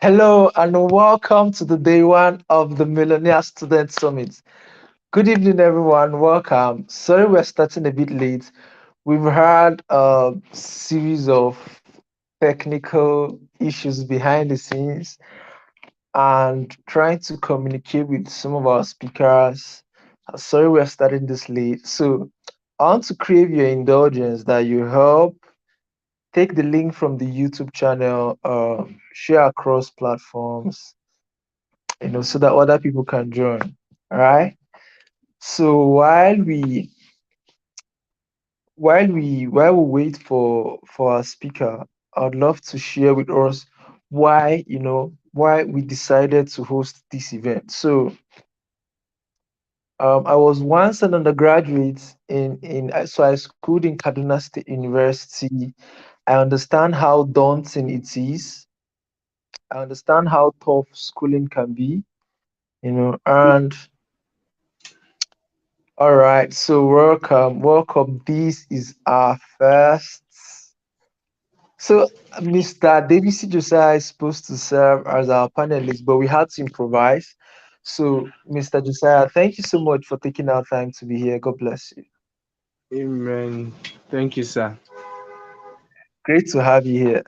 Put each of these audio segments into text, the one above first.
Hello and welcome to the day one of the Millionaire Student Summit. Good evening, everyone. Welcome. Sorry, we're starting a bit late. We've had a series of technical issues behind the scenes and trying to communicate with some of our speakers. Sorry, we're starting this late. So, I want to crave your indulgence that you help take the link from the YouTube channel, share across platforms, so that other people can join. All right. So while we wait for our speaker, I'd love to share with us why we decided to host this event. So I was once an undergraduate so I schooled in Kaduna State University. I understand how daunting it is. I understand how tough schooling can be, and all right, so welcome. This is our first. So, Mr. David C. Josiah is supposed to serve as our panelist, but we had to improvise. So, Mr. Josiah, thank you so much for taking our time to be here. God bless you. Amen. Thank you, sir. Great to have you here.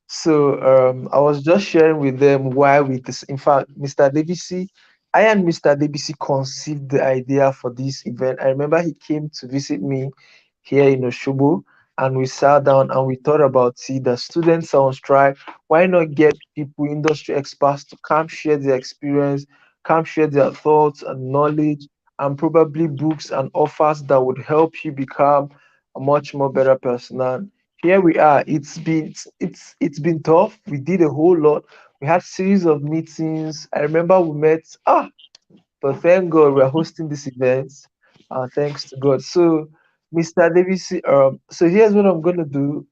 So I was just sharing with them why we this. In fact, Mr. Davisi, I and Mr. Davisi conceived the idea for this event. I remember he came to visit me here in Oshobo, and we sat down and we thought about, see, the students are on strike. Why not get people, industry experts, to come share their experience, come share their thoughts and knowledge, and probably books and offers that would help you become a much more better person. And here we are. It's been tough. We did a whole lot. We had series of meetings. I remember we met. But thank God we're hosting this event. Thanks to God. So, Mr. Davis, so here's what I'm gonna do.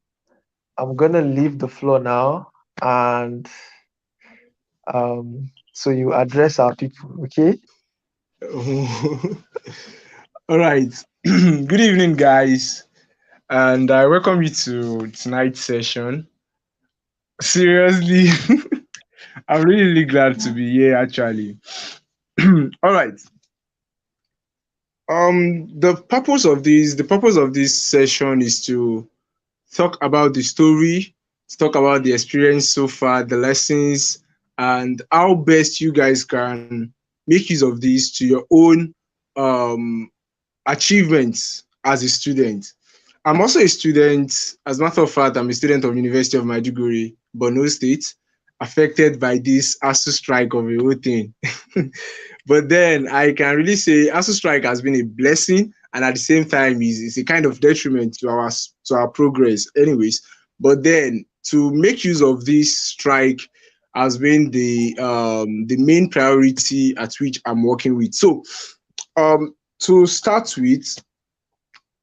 I'm gonna leave the floor now, and so you address our people. Okay. All right. Good evening, guys, and I welcome you to tonight's session. Seriously, I'm really, really glad to be here. Actually, all right. The purpose of this session is to talk about the story, to talk about the experience so far, the lessons, and how best you guys can make use of this to your own um, achievements as a student. I'm also a student. As a matter of fact, I'm a student of University of Maiduguri, Borno State, affected by this ASU strike of a whole thing. But then I can really say ASU strike has been a blessing, and at the same time is a kind of detriment to our progress. Anyways, but then to make use of this strike has been the main priority at which I'm working with. So to start with,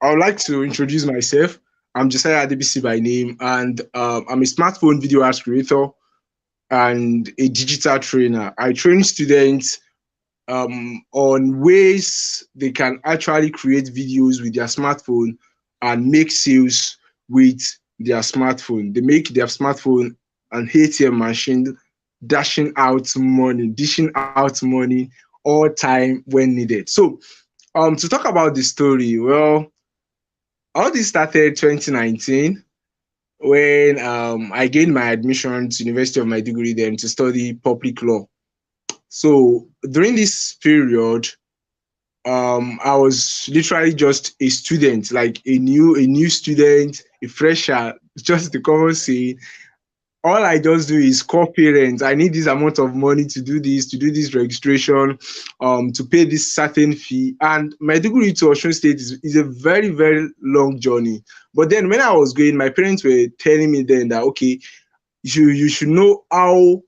I would like to introduce myself. I'm Josiah Adebisi by name, and I'm a smartphone video art creator and a digital trainer. I train students on ways they can actually create videos with their smartphone and make sales with their smartphone. They make their smartphone an ATM machine, dishing out money all time when needed. So, to talk about the story, well, all this started 2019 when I gained my admission to University of Maiduguri then to study public law. So during this period, I was literally just a student, like a new student, a fresher, just the common saying. All I just do is call parents. I need this amount of money to do this registration, to pay this certain fee. And Maiduguri to Osun State is a very, very long journey. But then when I was going, my parents were telling me then that okay, you should know how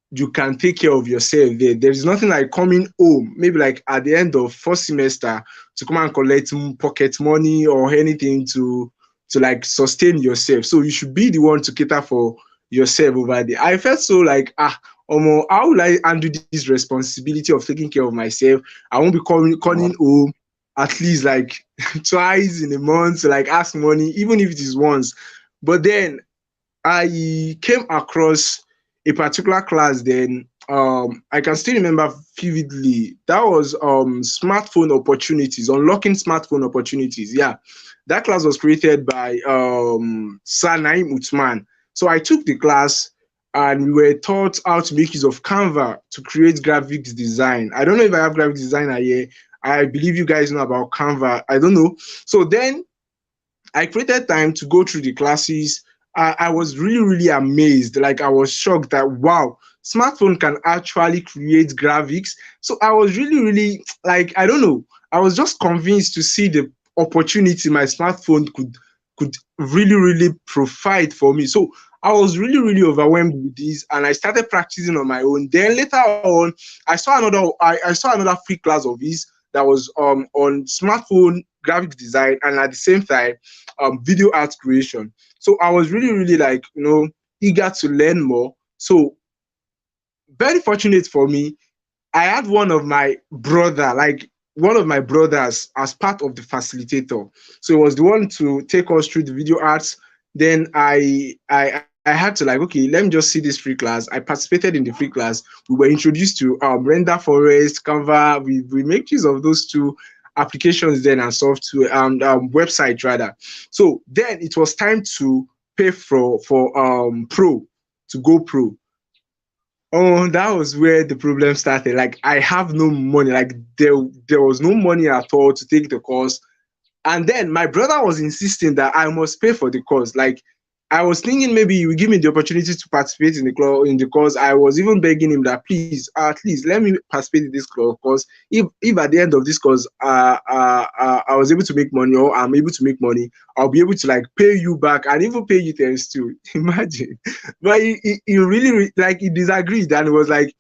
you can take care of yourself there. There is nothing like coming home, maybe like at the end of first semester, to come and collect pocket money or anything to like sustain yourself. So you should be the one to cater for yourself over there. I felt so like how will I handle this responsibility of taking care of myself? I won't be calling home at least like twice in a month to like ask money, even if it is once. But then I came across a particular class. Then I can still remember vividly. That was smartphone opportunities, unlocking smartphone opportunities. Yeah, that class was created by Sir Naim Utman. So I took the class and we were taught how to make use of Canva to create graphics design. I don't know if I have graphic designer here. I believe you guys know about Canva. I don't know. So then I created time to go through the classes. I was really, really amazed. Like I was shocked that wow, smartphone can actually create graphics. So I was really, really like I don't know. I was just convinced to see the opportunity my smartphone could really, really provide for me. So I was really, really overwhelmed with this, and I started practicing on my own. Then later on, I saw another free class of his that was on smartphone graphic design and at the same time video art creation. So I was really, really like, eager to learn more. So very fortunate for me, I had one of my brothers as part of the facilitator. So he was the one to take us through the video arts. Then I had to like, okay, let me just see this free class. I participated in the free class. We were introduced to Render Forest, Canva. We make use of those two applications then and software and website rather. So then it was time to pay for pro to go pro. Oh, that was where the problem started. Like I have no money. Like there was no money at all to take the course. And then my brother was insisting that I must pay for the course. Like I was thinking maybe he would give me the opportunity to participate in the course. I was even begging him that please, at least let me participate in this course. If at the end of this course, I was able to make money or I'm able to make money, I'll be able to like pay you back and even pay you times two. Imagine. But he really like he disagreed and it was like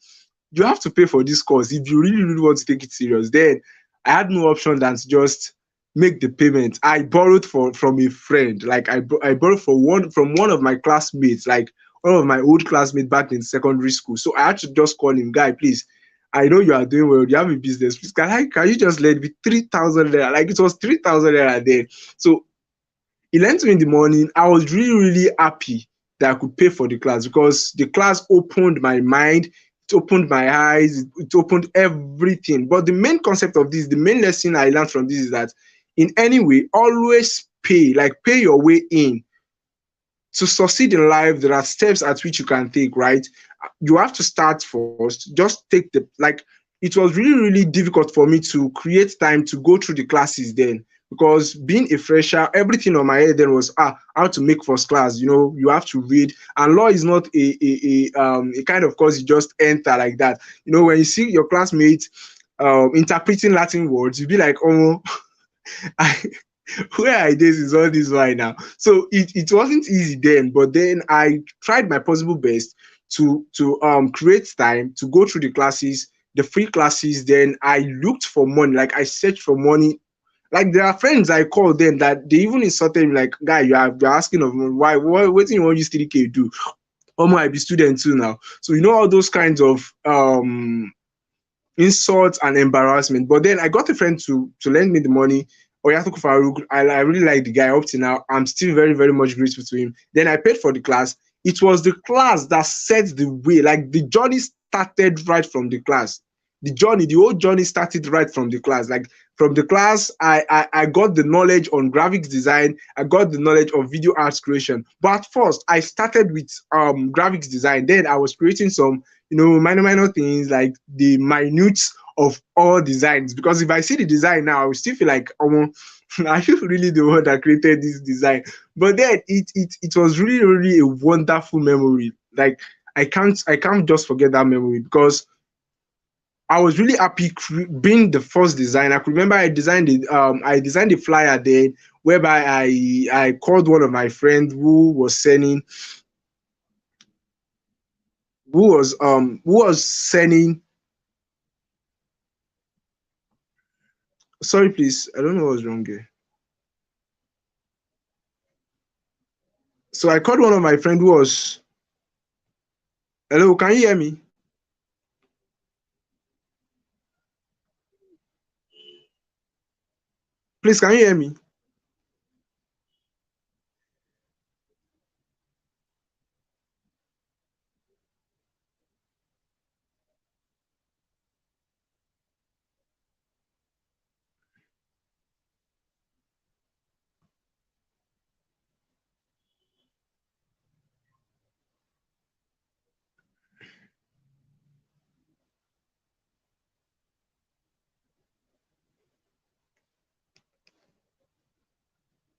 you have to pay for this course if you really, really want to take it serious. Then I had no option than to just make the payment. I borrowed from a friend. Like I borrowed from one of my classmates, like one of my old classmates back in secondary school. So I had to just call him, guy, please. I know you are doing well. You have a business. Please, can you just lend me 3,000 naira? Like it was 3,000 naira then. So he lent me in the morning. I was really, really happy that I could pay for the class because the class opened my mind, it opened my eyes, it opened everything. But the main concept of this, the main lesson I learned from this is that in any way, always pay, like pay your way in. To succeed in life, there are steps at which you can take, right? You have to start first. Just take the like it was really, really difficult for me to create time to go through the classes then because being a fresher, everything on my head then was how to make first class. You have to read, and law is not a kind of course you just enter like that. When you see your classmates interpreting Latin words, you be like, oh, I, where I this is all this right now. So it wasn't easy then, but then I tried my possible best to create time to go through the classes, the free classes. Then I looked for money, like I searched for money. Like there are friends I called them that they even insulted me, like, guy, you're asking of me why what you want use 3K do? I be student too now. So all those kinds of insults and embarrassment. But then I got a friend to lend me the money. Oyatuku Farouk, I really like the guy up to now. I'm still very, very much grateful to him. Then I paid for the class. It was the class that set the way. Like the journey started right from the class. The whole journey started right from the class. Like from the class, I got the knowledge on graphics design. I got the knowledge of video arts creation. But at first, I started with graphics design. Then I was creating some minor things like the minutes of all designs. Because if I see the design now, I will still feel like, are you really the one that created this design? But then it was really, really a wonderful memory. Like I can't just forget that memory because I was really happy being the first designer. I could remember I designed the flyer then whereby I called one of my friends who was sending. Sorry, please. I don't know what's wrong here. So I called one of my friend who was. Hello, can you hear me? Please, can you hear me?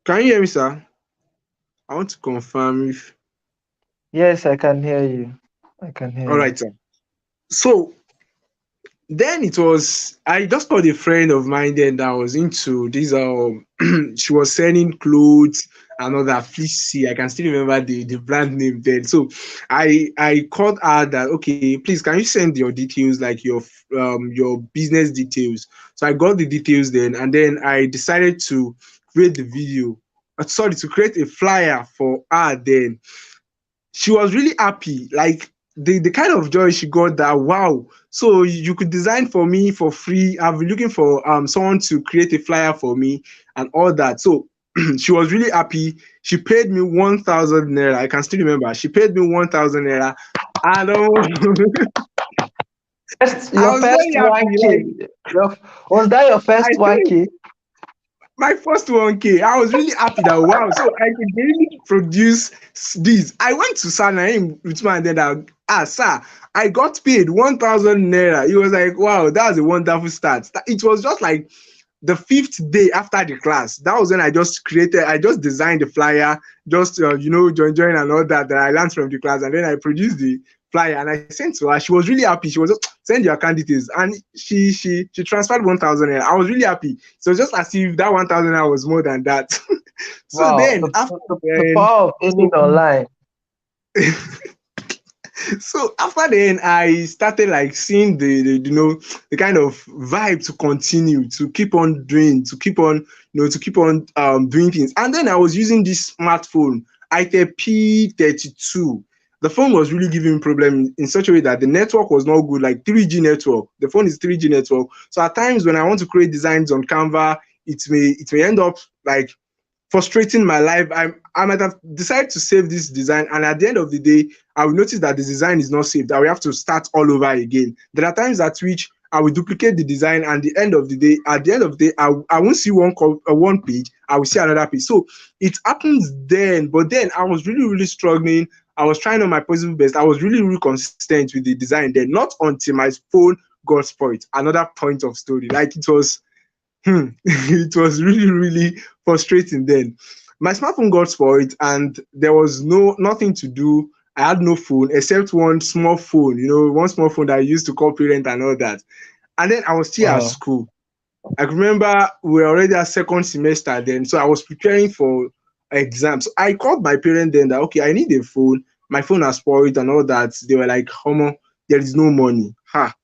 Can you hear me, sir? I want to confirm if. Yes, I can hear you. I can hear All you. right, sir. So then it was, I just called a friend of mine then that was into this she was selling clothes and all that fleecy. I can still remember the brand name then. So I called her that, okay, please can you send your details, like your business details. So I got the details then, and then I decided to create the video. Sorry, to create a flyer for her then. She was really happy, like the kind of joy she got, that wow, so you could design for me for free. I've been looking for someone to create a flyer for me and all that. So she was really happy. She paid me 1,000 naira. I can still remember, she paid me 1,000 naira. And First, I your was first very happy. 1K. Was that your I first think 1K? my first 1K, I was really happy that wow, so I could really produce this. I went to Sanaim with my dad that, sir, I got paid 1,000 naira. He was like, wow, that's a wonderful start. It was just like the fifth day after the class. That was when I just designed the flyer, just join and all that I learned from the class, and then I produced the flyer and I sent to her. She was really happy. She was just, send your account details, and she transferred 1,000 naira. I was really happy. So just as if that 1,000 naira was more than that. So Wow, then after the then, power of earning so online. so after then I started like seeing the kind of vibe to continue, to keep on doing, doing things. And then I was using this smartphone, itel P32. The phone was really giving me problem in such a way that the network was not good, like 3G network. The phone is 3G network, so at times when I want to create designs on Canva, it may end up like frustrating my life. I might have decided to save this design, and at the end of the day, I will notice that the design is not saved. I will have to start all over again. There are times at which I will duplicate the design, and at the end of the day, I won't see one page. I will see another page. So it happens then. But then I was really, really struggling. I was trying on my possible best. I was really, really consistent with the design then. Not until my phone got spoiled. Another point of story. Like it was it was really, really frustrating then. My smartphone got spoiled and there was nothing to do. I had no phone except one small phone, one small phone that I used to call parent and all that. And then I was still at Wow. school. I remember we were already at second semester then, so I was preparing for exams. I called my parent then that, okay, I need a phone. My phone has spoiled and all that. They were like, Homo, there is no money. Ha.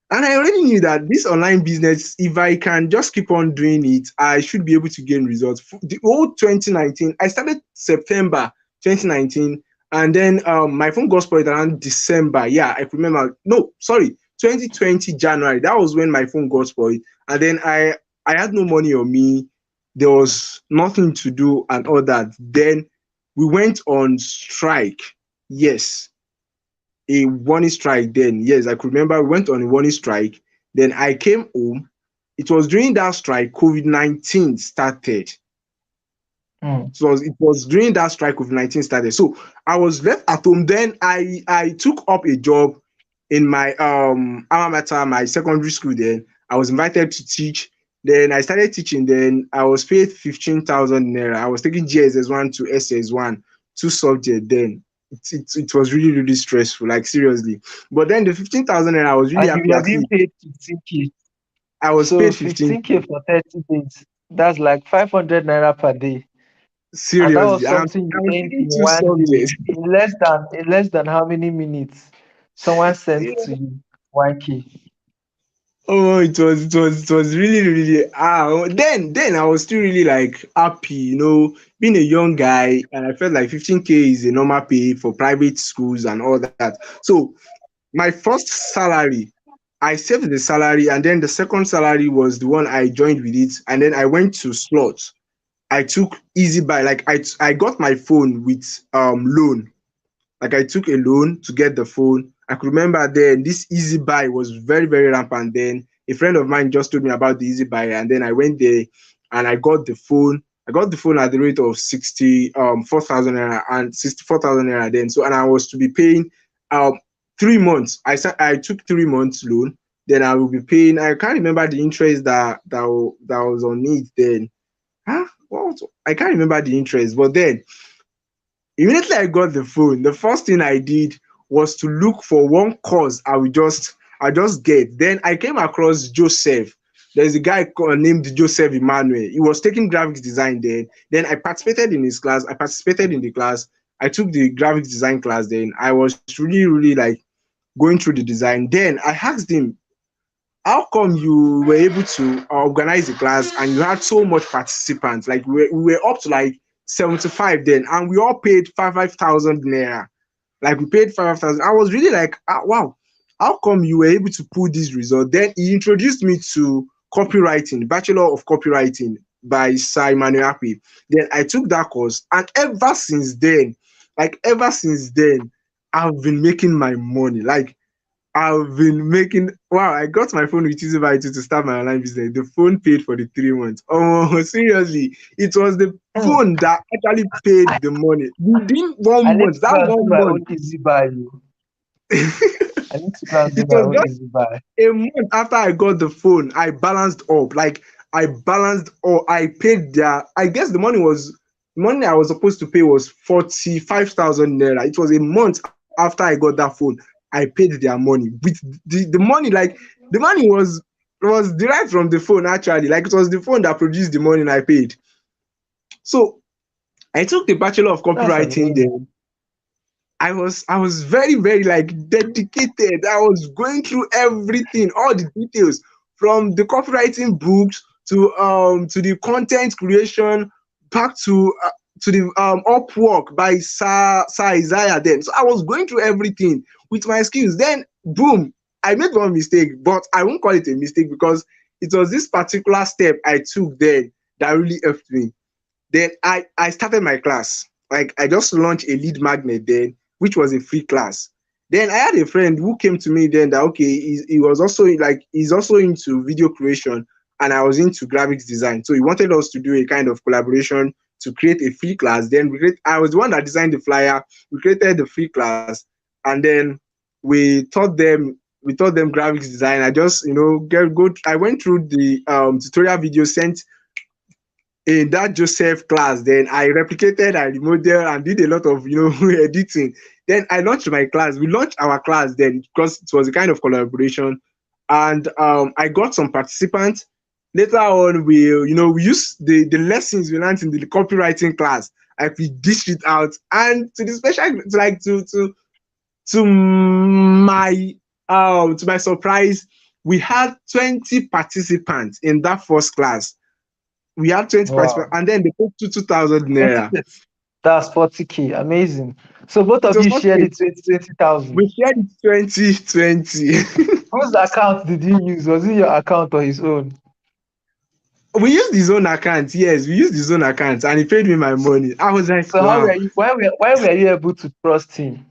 And I already knew that this online business, if I can just keep on doing it, I should be able to gain results. The whole 2019, I started September 2019, and then my phone got spoiled around December. Yeah, I could remember. No, sorry, 2020 January. That was when my phone got spoiled, and then I had no money on me. There was nothing to do and all that. Then we went on strike. Yes, a warning strike then. Yes, I could remember we went on a warning strike. Then I came home. It was during that strike COVID-19 started. Mm. It was during that strike COVID-19 started. So I was left at home. Then I took up a job in my alma mater, my secondary school then. I was invited to teach. Then I started teaching. Then I was paid 15,000 naira. I was taking GSS1 to SS1, two subjects then. It was really, really stressful, like seriously. But then the 15,000 naira, I was really And you happy were at being least. paid 15K. I was So paid 15. 15K for 30 days. That's like 500 naira per day. And that was Seriously. And something I you was earned taking in two one day. subjects. In less than how many minutes? Someone sent to you 1K. Oh, it was really, really then I was still really like happy, being a young guy, and I felt like 15K is a normal pay for private schools and all that. So my first salary, I saved the salary, and then the second salary was the one I joined with it, and then I went to slots. I took easy buy, like I got my phone with loan. Like I took a loan to get the phone. I could remember then this easy buy was very, very rampant. Then a friend of mine just told me about the easy buy, and then I went there and I got the phone. I got the phone at the rate of 4,000 naira, and 64,000 naira then. So, and I was to be paying 3 months. I took 3 months loan. Then I will be paying. I can't remember the interest that was on it then. Huh? what? I can't remember the interest, but then immediately I got the phone, the first thing I did was to look for one course I just get. Then I came across Joseph. There's a guy named Joseph Emmanuel. He was taking graphics design then. Then I participated in his class. I participated in the class. I took the graphics design class then. I was really, really like going through the design. Then I asked him, how come you were able to organize the class and you had so much participants? Like we were up to like 75 then, and we all paid 5,000 naira. Like we paid 5,000. I was really like, wow, how come you were able to pull this result? Then he introduced me to copywriting, Bachelor of Copywriting by Sir Emmanuel Ape. Then I took that course, and ever since then, I've been making my money. Like I've been making wow, I got my phone with Easy Buy to start my online business. The phone paid for the 3 months. Oh, seriously, it was the Hmm. phone that actually I, paid the money within I one need month. to That go and do one my month, own easy buy. I need to go and do it my was own just easy buy. a month after I got the phone, I balanced up. Like I balanced or I paid their. I guess the money I was supposed to pay was 45,000 naira. It was a month after I got that phone. I paid their money with the money. Like the money was derived from the phone actually. Like it was the phone that produced the money and I paid. So I took the Bachelor of That's Copywriting there. amazing. I was very, very like dedicated. I was going through everything, all the details, from the copywriting books to the content creation, back to the Upwork by Sir Isaiah then. So I was going through everything with my skills. Then boom, I made one mistake, but I won't call it a mistake because it was this particular step I took then that really helped me. Then I started my class. Like I just launched a lead magnet then, which was a free class. Then I had a friend who came to me then that okay, he was also like he's also into video creation and I was into graphics design. So he wanted us to do a kind of collaboration to create a free class. Then I was the one that designed the flyer. We created the free class, and then we taught them graphics design. I just I went through the tutorial video sent in that Joseph class. Then I replicated, I remodeled, and did a lot of editing. Then I launched my class. We launched our class then because it was a kind of collaboration, and I got some participants. Later on, we used the lessons we learned in the copywriting class. Like we dished it out, and to the special, to like to my surprise, we had 20 participants in that first class. We had 20 participants, Wow. and then they paid 2,000 naira. That's 40K. Amazing. So both It of was you not shared paid. it 20,000. We shared it 2020. Whose account did you use? Was it your account or his own? We used his own account. Yes, we used his own account, and he paid me my money. I was like, So how were wow. you why were you able to trust him?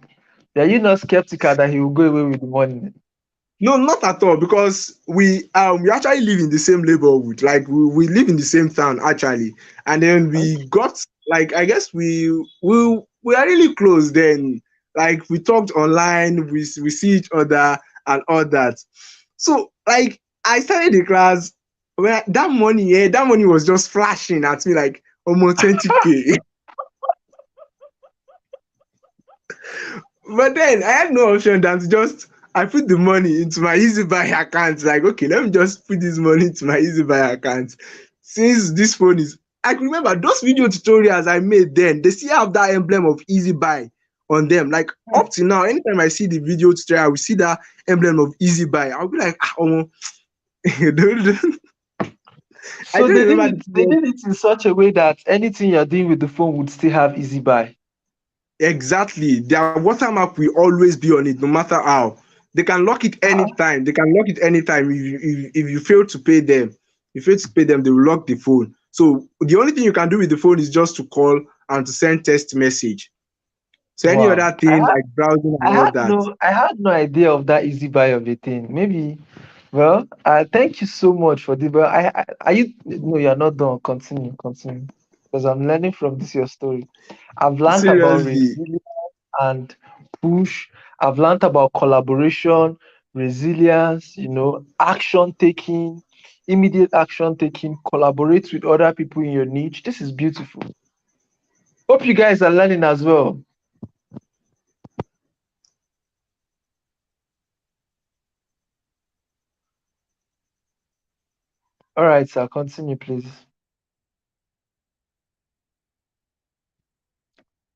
Were you not skeptical that he will go away with the money? No, not at all, because we actually live in the same neighborhood. Like we live in the same town actually, and then we got like I guess we are really close. Then like we talked online, we see each other and all that. So like I started the class where that money was just flashing at me like almost 20K. But then I had no option than to just I put the money into my easy buy account. Like, okay, let me just put this money into my easy buy account. Since this phone is I can remember those video tutorials I made then, they still have that emblem of easy buy on them. Like up to now, anytime I see the video tutorial, I will see that emblem of easy buy. I'll be like, I So don't they did remember it the they period. did it in such a way that anything you're doing with the phone would still have easy buy. Exactly. Their watermark will always be on it, no matter how. They can lock it Ah, anytime. They can lock it anytime. If you fail to pay them, they will lock the phone. So the only thing you can do with the phone is just to call and to send text message. So any wow. other thing like browsing and all that. I had no idea of that easy buy of a thing. Maybe well, thank you so much for the but I are you no you're not done. Continue. Because I'm learning from this your story. I've learned about Seriously. resilience and push. I've learned about collaboration, resilience, action taking. immediate action taking, collaborate with other people in your niche. This is beautiful. Hope you guys are learning as well. All right, sir, continue, please.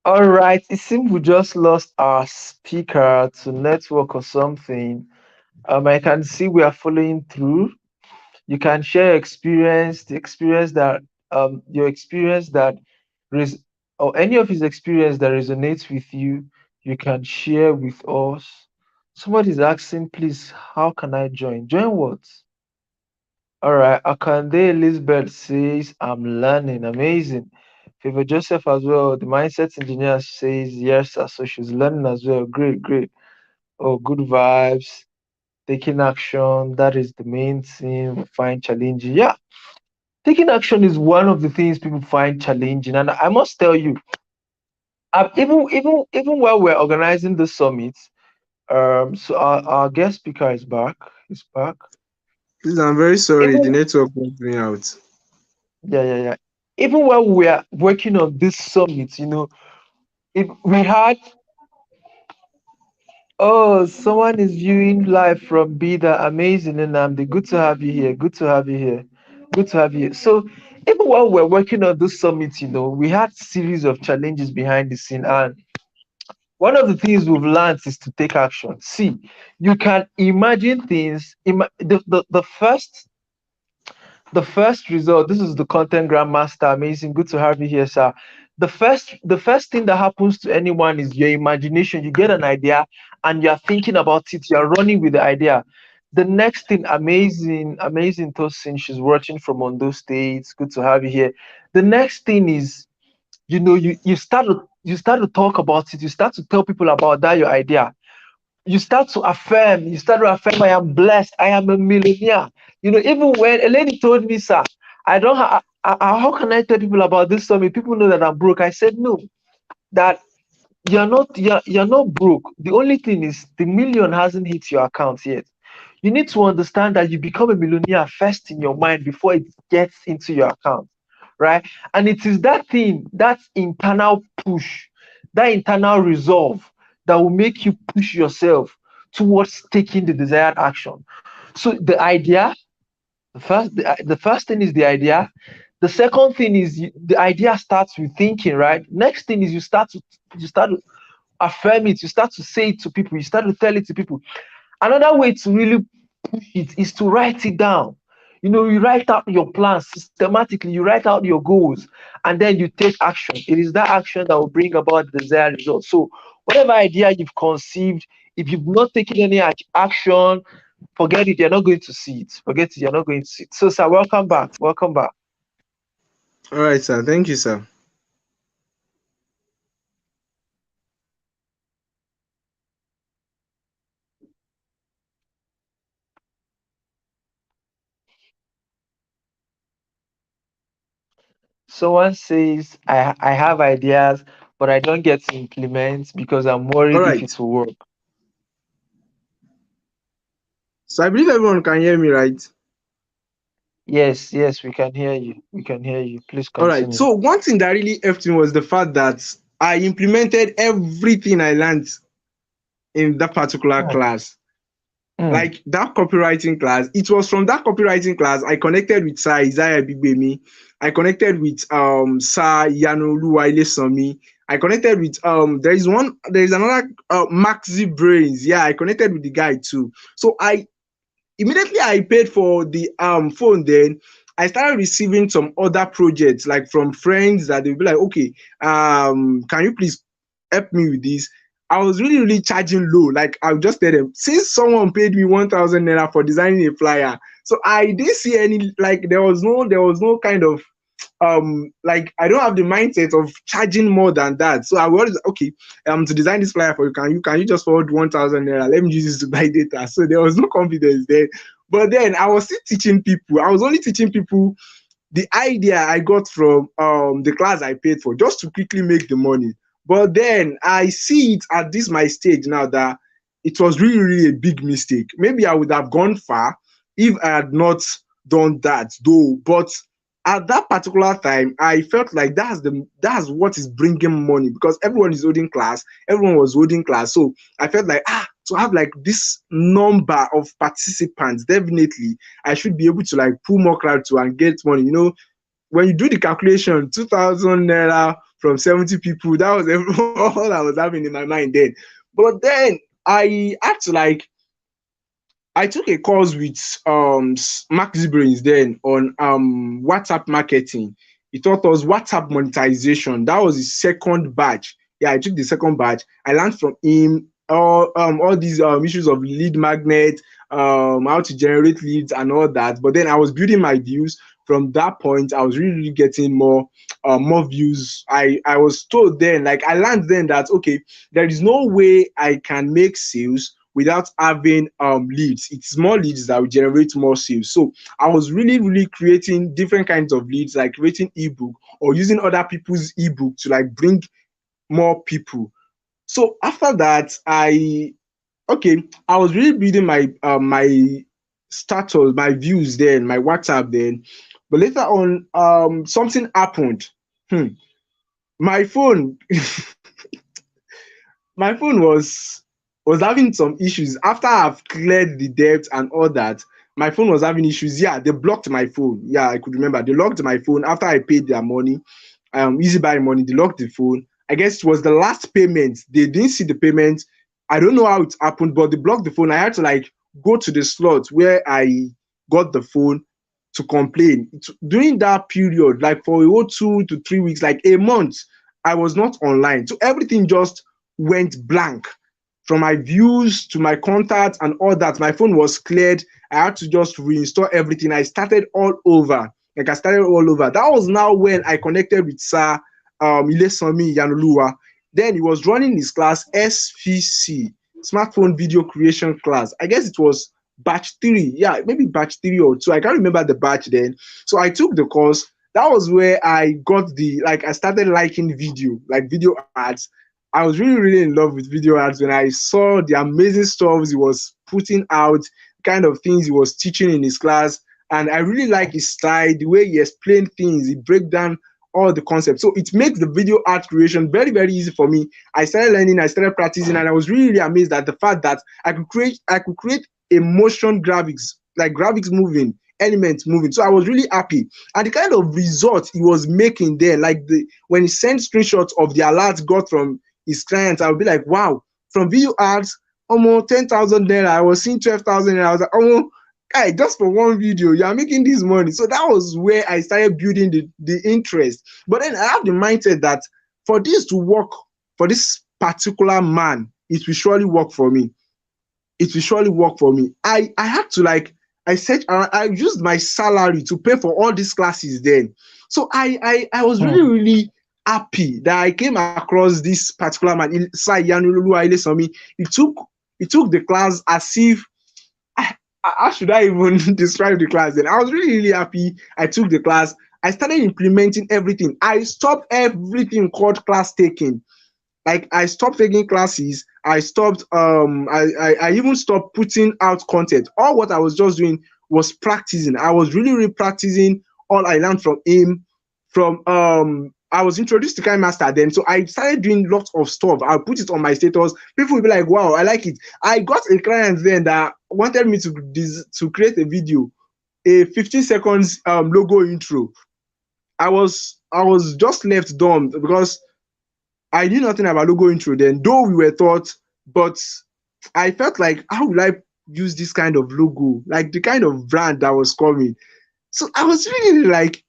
All right, it seems we just lost our speaker to network or something. I can see we are following through. You can share experience, the experience that your experience that res- or any of his experience that resonates with you, you can share with us. Somebody's asking, please, how can I join? Join what? All right, Akande Elizabeth says, I'm learning. Amazing. Favor Joseph as well. The mindset engineer says, yes, sir. So she's learning as well. Great, great. Oh, good vibes. Taking action. That is the main thing. Find challenging. Yeah, taking action is one of the things people find challenging. And I must tell you, even while we're organizing the summit, so our guest speaker is back. He's back. Please, I'm very sorry. The Even network went me out. yeah, yeah, yeah. Even while we're working on this summit, if we had someone is viewing live from Bida. Amazing, Nnamdi. Good to have you here. Good to have you here. Good to have you here. So even while we're working on this summit, we had series of challenges behind the scene, and one of the things we've learned is to take action. See, you can imagine things. The first result. This is the content grandmaster. Amazing. Good to have you here, sir. The first thing that happens to anyone is your imagination. You get an idea and you're thinking about it. You're running with the idea. The next thing, amazing Tosin. She's watching from Ondo State. Good to have you here. The next thing is, you start to talk about it. You start to tell people about that your idea. You start to affirm, I am blessed, I am a millionaire. Even when a lady told me, sir, I don't have, how can I tell people about this summit? People know that I'm broke. I said, no, that you're not broke. The only thing is the million hasn't hit your account yet. You need to understand that you become a millionaire first in your mind before it gets into your account, right? And it is that thing, that internal push, that internal resolve that will make you push yourself towards taking the desired action. So the first thing is the idea. The second thing is the idea starts with thinking, right? Next thing is you start to affirm it, you start to say it to people, you start to tell it to people. Another way to really push it is to write it down. You write out your plans systematically, you write out your goals, and then you take action. It is that action that will bring about the desired result. So, whatever idea you've conceived, if you've not taken any action, forget it. You're not going to see it. Forget it. You're not going to see it. So, sir, welcome back. Welcome back. All right, sir. Thank you, sir. Someone says, I have ideas, but I don't get to implement because I'm All worried if right. it will work. So I believe everyone can hear me, right? Yes, yes, we can hear you. We can hear you. Please All right. continue. So one thing that really helped me was the fact that I implemented everything I learned in that particular Mm, class. mm. Like that copywriting class, it was from that copywriting class I connected with Sir Isaiah Bigbemi. I connected with Sir Yanolu Sami. I connected with there is another Maxi Brains. Yeah, I connected with the guy too. So I paid for the phone. Then I started receiving some other projects like from friends that they'll be like, okay, can you please help me with this? I was really, really charging low. Like I'll just tell them, since someone paid me 1,000 naira for designing a flyer, so I didn't see any, like there was no kind of like I don't have the mindset of charging more than that. So I was okay, to design this flyer for you, can you just forward 1,000 naira? Let me use this to buy data. So there was no confidence there. But then I was still teaching people. I was only teaching people the idea I got from the class I paid for just to quickly make the money. But then I see it at this my stage now that it was really, really a big mistake. Maybe I would have gone far if I had not done that though, but at that particular time, I felt like that's what is bringing money, because everyone is holding class, everyone was holding class. So I felt like, to have like this number of participants, definitely I should be able to like pull more crowd to and get money. You know, when you do the calculation, 2,000 naira from 70 people, that was all I was having in my mind then. But then I had to like, I took a course with Max Brains then on WhatsApp marketing. He taught us WhatsApp monetization. That was his second batch. Yeah, I took the second batch. I learned from him all these issues of lead magnet, how to generate leads and all that. But then I was building my views. From that point, I was really getting more views. I was told then, like I learned then that okay, there is no way I can make sales without having leads. It's more leads that will generate more sales. So I was really creating different kinds of leads, like creating ebook or using other people's ebook to like bring more people. So after that, I was really building my status, my views then, my WhatsApp then. But later on, something happened. My phone, my phone was having some issues after I've cleared the debt and all that. My phone was having issues. Yeah, they blocked my phone. Yeah, I could remember. They locked my phone after I paid their money. Easy buy money. They locked the phone. I guess it was the last payment. They didn't see the payment. I don't know how it happened, but they blocked the phone. I had to like go to the slot where I got the phone to complain. During that period, like for a whole 2 to 3 weeks, like a month, I was not online. So everything just went blank. From my views to my contacts and all that, my phone was cleared. I had to just reinstall everything. I started all over. Like I started all over. That was now when I connected with Sir Ilesami Yanulua. Then he was running his class SVC, smartphone video creation class. I guess it was batch 3. Yeah, maybe batch 3 or 2. I can't remember the batch then. So I took the course. That was where I got I started liking video, like video ads. I was really in love with video ads when I saw the amazing stuff he was putting out, kind of things he was teaching in his class. And I really like his style, the way he explained things, he break down all the concepts. So it makes the video art creation very easy for me. I started learning, I started practicing, and I was really amazed at the fact that I could create a motion graphics, like graphics moving, elements moving. So I was really happy. And the kind of result he was making there, like when he sent screenshots of the alerts got from his clients, I would be like, wow, from video ads, almost 10,000 naira. I was seeing 12,000 naira. I was like, oh, guy, just for one video, you are making this money. So that was where I started building the interest. But then I have the mindset that for this to work, for this particular man, it will surely work for me. It will surely work for me. I had to like, I used my salary to pay for all these classes then. So I was really happy that I came across this particular man, Sai Yanululu Ailesomi. He took the class as if, how should I even describe the class then? I was really happy. I took the class. I started implementing everything. I stopped everything called class taking. Like I stopped taking classes. I stopped I even stopped putting out content. All what I was just doing was practicing. I was really practicing all I learned from him. From I was introduced to Kind Master then, so I started doing lots of stuff. I'll put it on my status. People will be like, wow, I like it. I got a client then that wanted me to create a video, a 15 seconds logo intro. I was just left dumb because I knew nothing about logo intro then, though we were taught, but I felt like, how will I use this kind of logo? Like the kind of brand that was coming. So I was really like,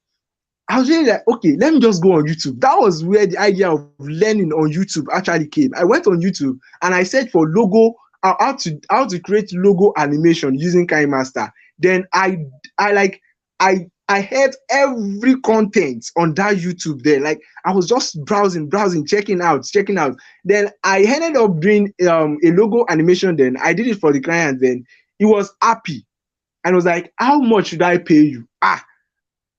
okay, let me just go on YouTube. That was where the idea of learning on YouTube actually came. I went on YouTube and I searched for logo, how to create logo animation using Kind Master. Then I had every content on that YouTube there. Like I was just browsing, checking out. Then I ended up doing a logo animation. Then I did it for the client. Then he was happy and was like, "How much should I pay you?"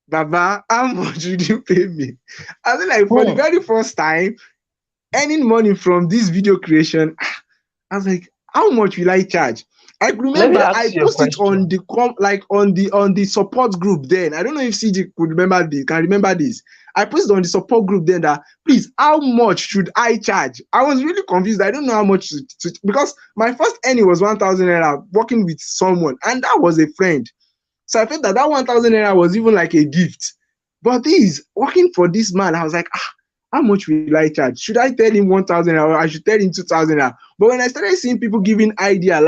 Baba, how much would you pay me? I was like, for the very first time, earning money from this video creation, I was like, how much will I charge? I Let me remember I ask you a posted it on question. the like on the support group then. I don't know if CG could remember this, can remember this. I posted on the support group then that please, how much should I charge? I was really confused. I don't know how much because my first earning was 1,000 naira working with someone, and that was a friend. So I felt that 1,000 naira was even like a gift. But this working for this man, I was like, how much will I charge? Should I tell him 1,000 naira or I should tell him 2,000 naira? But when I started seeing people giving idea,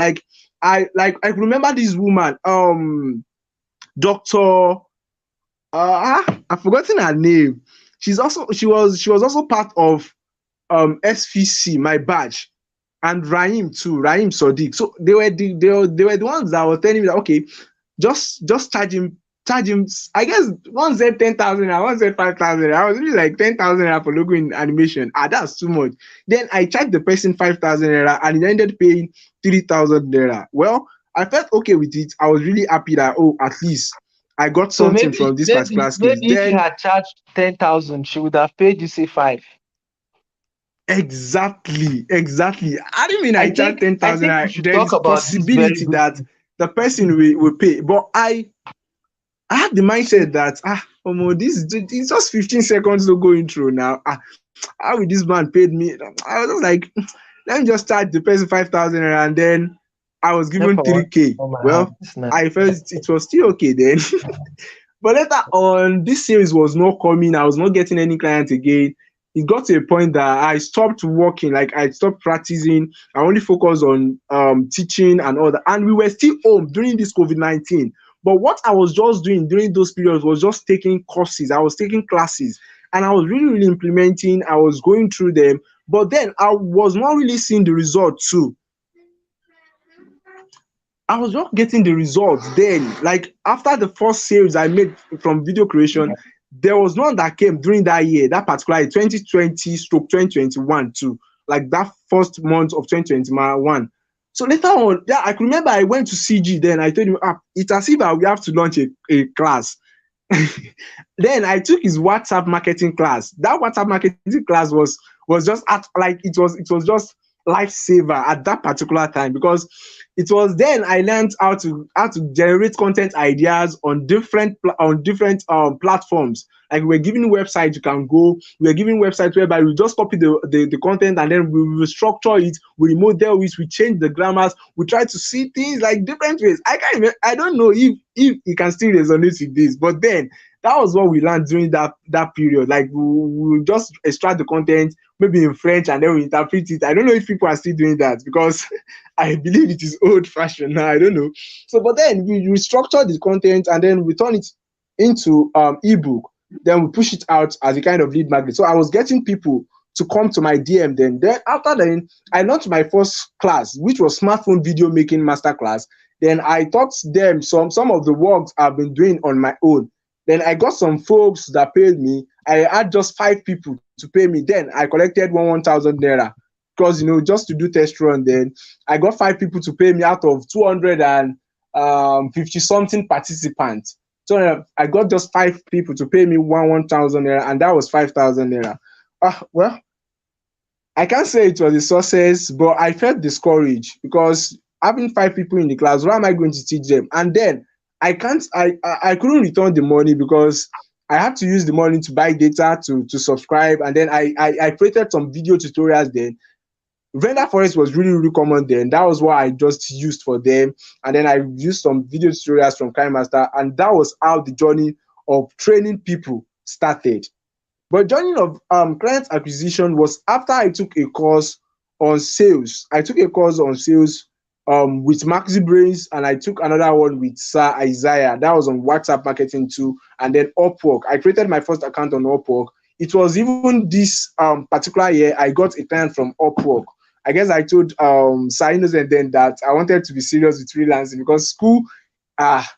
I remember this woman, Doctor, I've forgotten her name. She was also part of SVC, my batch, and Rahim too, Rahim Sadiq. So they were the ones that were telling me that okay, just charge him. I guess one said 10,000, one said 5,000. I was really like 10,000 naira for logo in animation. That's too much. Then I charged the person 5,000 naira, and he ended paying 3,000 naira. Well, I felt okay with it. I was really happy that at least I got So something maybe from this maybe particular skills. maybe if you Then had charged 10,000, she would have paid you say five. exactly. I didn't mean I I charged think I 10,000. think we should There talk is about this very possibility that briefly. the person will pay, but I had the mindset that Omo, this it's just 15 seconds to go intro now. How will this man paid me? I was just like, let me just charge the person 5,000 and then I was given Never want 3K. on my Well, hands now. I felt it was still okay then. But later on, this series was not coming. I was not getting any clients again. It got to a point that I stopped working, like I stopped practicing. I only focused on teaching and all that. And we were still home during this COVID-19. But what I was just doing during those periods was just taking courses. I was taking classes and I was really, really implementing. I was going through them. But then I was not really seeing the result too. I was not getting the results then. Like after the first sales I made from video creation, there was none that came during that year, that particular year, 2020 stroke 2021 too. Like that first month of 2021. So later on, yeah, I can remember I went to CG then. I told him, it's as if we have to launch a class. Then I took his WhatsApp marketing class. That WhatsApp marketing class was just at like it was just lifesaver at that particular time because it was then I learned how to generate content ideas on different platforms. Like we're giving websites you can go, we're giving websites whereby we just copy the content and then we will structure it, we remodel it, we change the grammars, we try to see things like different ways. I don't know if it can still resonate with this, but then that was what we learned during that period. Like we just extract the content, maybe in French, and then we interpret it. I don't know if people are still doing that because I believe it is old fashioned now. I don't know. So, but then we structure the content and then we turn it into ebook. Then we push it out as a kind of lead magnet. So I was getting people to come to my DM. Then after then, I launched my first class, which was smartphone video making masterclass. Then I taught them some of the works I've been doing on my own. Then I got some folks that paid me. I had just 5 people to pay me. Then I collected 1,000 naira because just to do test run. Then I got 5 people to pay me out of 250 something participants. So I got just 5 people to pay me 1,000 naira, and that was 5,000 naira. Well, I can't say it was a success, but I felt discouraged because having 5 people in the class, what am I going to teach them? And then I couldn't return the money because I had to use the money to buy data to subscribe, and then I created some video tutorials then. Render Forest was really, really common then. That was what I just used for them. And then I used some video tutorials from KineMaster, and that was how the journey of training people started. But journey of client acquisition was after I took a course on sales. I took a course on sales with Maxi Brains, and I took another one with Sir Isaiah. That was on WhatsApp marketing too, and then Upwork. I created my first account on Upwork. It was even this particular year I got a client from Upwork. I guess I told Sir Innocent then that I wanted to be serious with freelancing because ah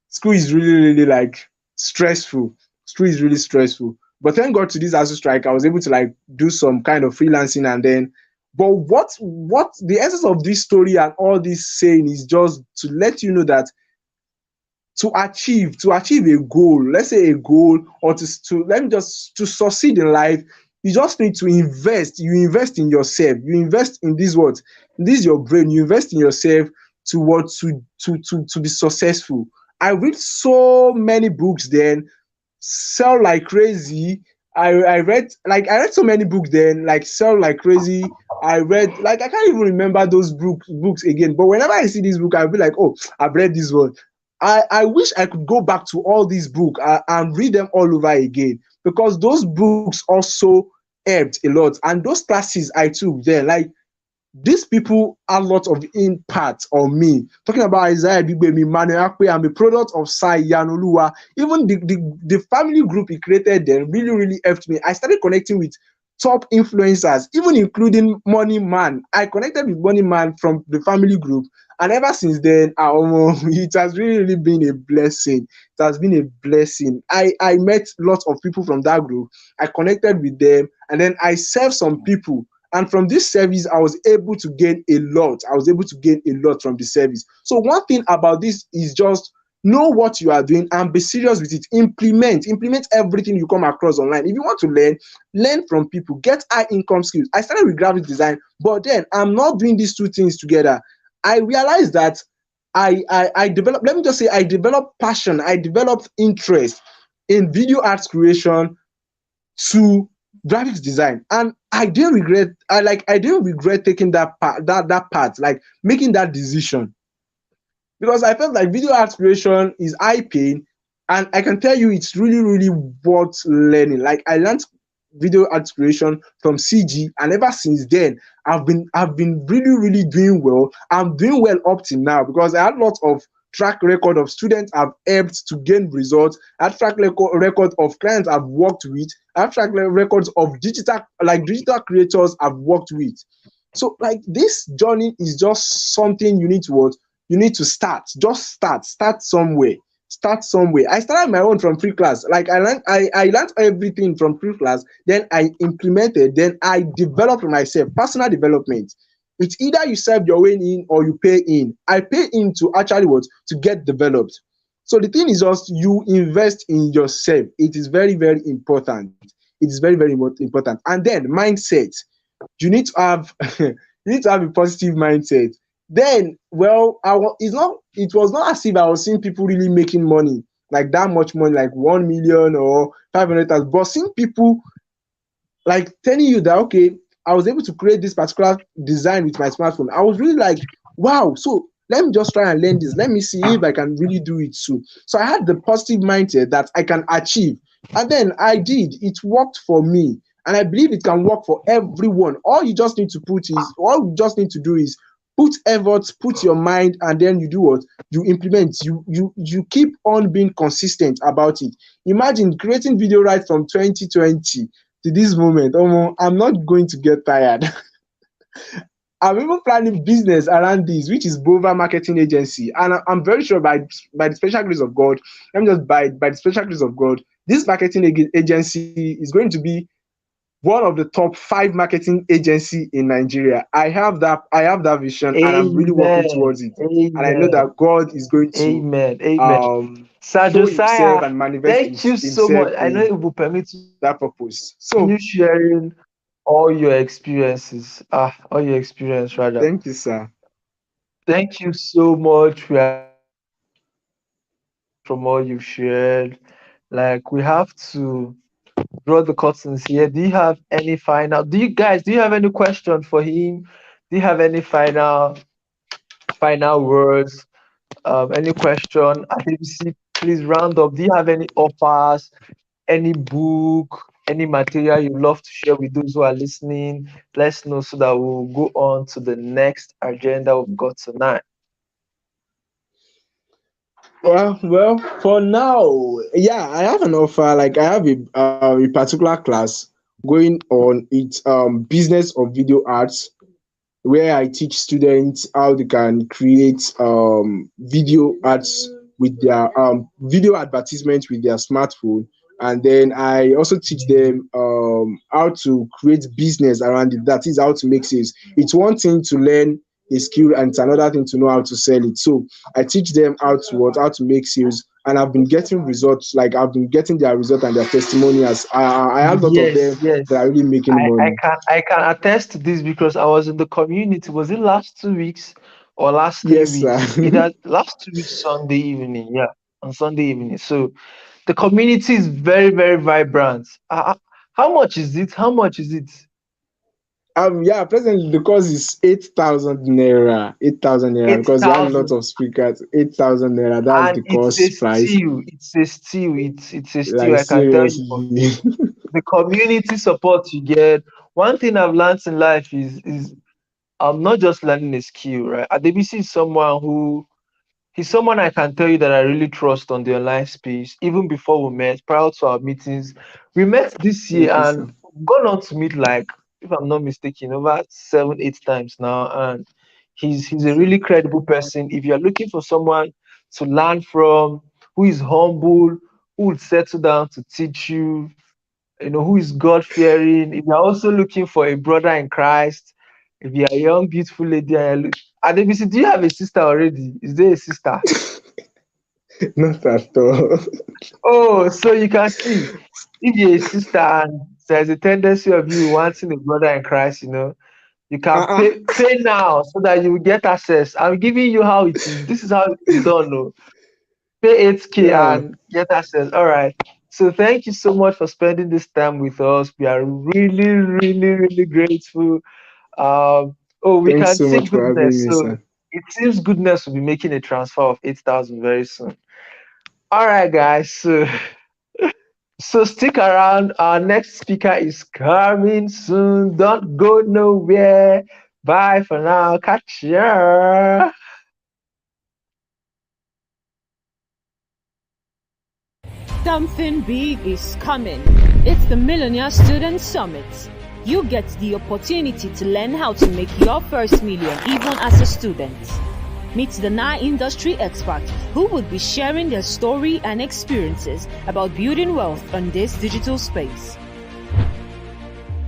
school is really, really like stressful. School is really stressful. But thank God to this ASU strike, I was able to like do some kind of freelancing and then. But what the essence of this story and all this saying is just to let you know that to achieve a goal, let's say a goal, or to let me just to succeed in life, you just need to invest. You invest in yourself. You invest in this what? This is your brain. You invest in yourself to what to be successful. I read so many books then, sell like crazy. I read so many books then, like sell like crazy. I read, like, I can't even remember those books again. But whenever I see this book, I'll be like, oh, I've read this one. I wish I could go back to all these books and read them all over again, because those books also helped a lot. And those classes I took then, like, these people have a lot of impact on me. Talking about Isaiah Bigbemi, Manuel Akpe, I'm a product of Sai Yanoluwa. Even the family group he created then really, really helped me. I started connecting with top influencers, even including Money Man. I connected with Money Man from the family group. And ever since then, it has really, really been a blessing. It has been a blessing. I met lots of people from that group. I connected with them, and then I served some people, and from this service, I was able to gain a lot. I was able to gain a lot from the service. So one thing about this is just know what you are doing and be serious with it. Implement everything you come across online. If you want to learn from people, get high income skills. I started with graphic design, but then I'm not doing these two things together. I realized that I developed, let me just say, I developed passion, I developed interest in video arts creation to graphics design, and I didn't regret taking that part, like making that decision, because I felt like video art creation is high paying, and I can tell you it's really, really worth learning. Like, I learned video art creation from CG, and ever since then, I've been really, really doing well. I'm doing well up to now, because I had lots of track record of students I've helped to gain results. I have record of clients I've worked with. I have records of digital creators I've worked with. So, like, this journey is just something you need to what you need to start. Just start somewhere. Start somewhere. I started my own from free class. Like, I learned everything from free class. Then I implemented. Then I developed myself. Personal development. It's either you serve your way in or you pay in. I pay in to actually what to get developed. So the thing is just you invest in yourself. It is very, very important. It is very, very important. And then mindset. You need to have you need to have a positive mindset. Then, well, it was not as if I was seeing people really making money, like that much money, like 1 million or 500,000, but seeing people like telling you that, okay, I was able to create this particular design with my smartphone. I was really like, wow, so let me just try and learn this. Let me see if I can really do it too. So I had the positive mindset that I can achieve. And then I did. It worked for me. And I believe it can work for everyone. All you just need to do is put effort, put your mind, and then you do what? You implement. You keep on being consistent about it. Imagine creating video right from 2020 to this moment. I'm not going to get tired. I'm even planning business around this, which is Bova Marketing Agency, and I'm very sure by the special grace of God, let me just by the special grace of God, this marketing agency is going to be one of the top 5 marketing agency in Nigeria. I have that vision, and I'm really working Amen. towards it, and I know Amen. that God is going to Amen. Amen. Sir show Himself Josiah, and manifest thank you so Himself much. I know in it will permit you that purpose. continue So, sharing all your experiences. All your experience rather. thank you, sir. Thank you so much. We are really from all you've shared. Like, we have to draw the curtains here. Do you guys, do you have any question for him? Do you have any final words? Any question? Adebisi, please round up. Do you have any offers, any book, any material you love to share with those who are listening? Let's know so that we'll go on to the next agenda we've got tonight. Well, for now, yeah, I have an offer. Like, I have a particular class going on. It's business of video arts, where I teach students how they can create video ads with their video advertisements with their smartphone. And then I also teach them how to create business around it. That is how to make sales. It's one thing to learn a skill, and it's another thing to know how to sell it. So I teach them how to make sales, and I've been getting results. Like, I've been getting their result and their testimonials. I have a lot of Yes, them that yes. are really making I money. can I can attest to this because I was in the community. Was it last 2 weeks or last three Yes, sir. weeks. Either last 2 weeks Sunday evening, yeah, on Sunday evening. So the community is very, very vibrant. How much is it? How much is it? Yeah, presently the cost is 8,000 naira. 8,000 naira Eight because we had a lot thousand, of speakers. 8,000 naira. That's and the cost price. it's a steal. It's a steal. Like I can tell you for seriously. free. The community support you get. One thing I've learned in life is I'm not just learning a skill, right? Adebisi is someone who he's someone I can tell you that I really trust on the online space. Even before we met, prior to our meetings, we met this year Okay, and sir. gone on to meet like, if I'm not mistaken, over 7, 8 times now. And he's a really credible person. If you're looking for someone to learn from, who is humble, who will settle down to teach you, who is God fearing. If you're also looking for a brother in Christ, if you're a young, beautiful lady, Adebisi, do you have a sister already? Is there a sister? Not at all. Oh, so you can see if you're a sister and there's a tendency of you wanting a brother in Christ, you can Uh-uh. pay now so that you will get access. I'm giving you how it is. This is how it is done. No? Pay 8K Yeah. and get access. All right. So thank you so much for spending this time with us. We are really, really, really grateful. Oh, we Thanks can so see much for having goodness. me, So sir. it seems goodness will be making a transfer of 8,000 very soon. All right, guys. So stick around. Our next speaker is coming soon. Don't go nowhere. Bye for now. Catch ya. Something big is coming. It's the Millionaire Student Summit. You get the opportunity to learn how to make your first million even as a student. Meet the 9 industry experts who will be sharing their story and experiences about building wealth on this digital space.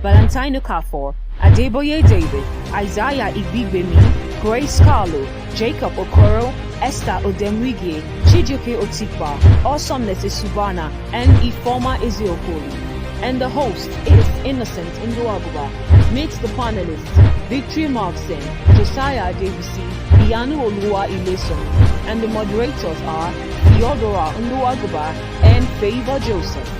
Valentino Okafor, Adeboye David, Isaiah Ibigbemi, Grace Carlo, Jacob Okoro, Esther Odemwige, Chijioke Otikba, Awesomeness Subana, and Ifoma Ezeokoli. And the host is Innocent Nduaguba. Meet the panelists, Victory Markson, Josiah Adebisi, Iyanu Olua Ileson. And the moderators are Theodora Nduaguba and Favor Joseph.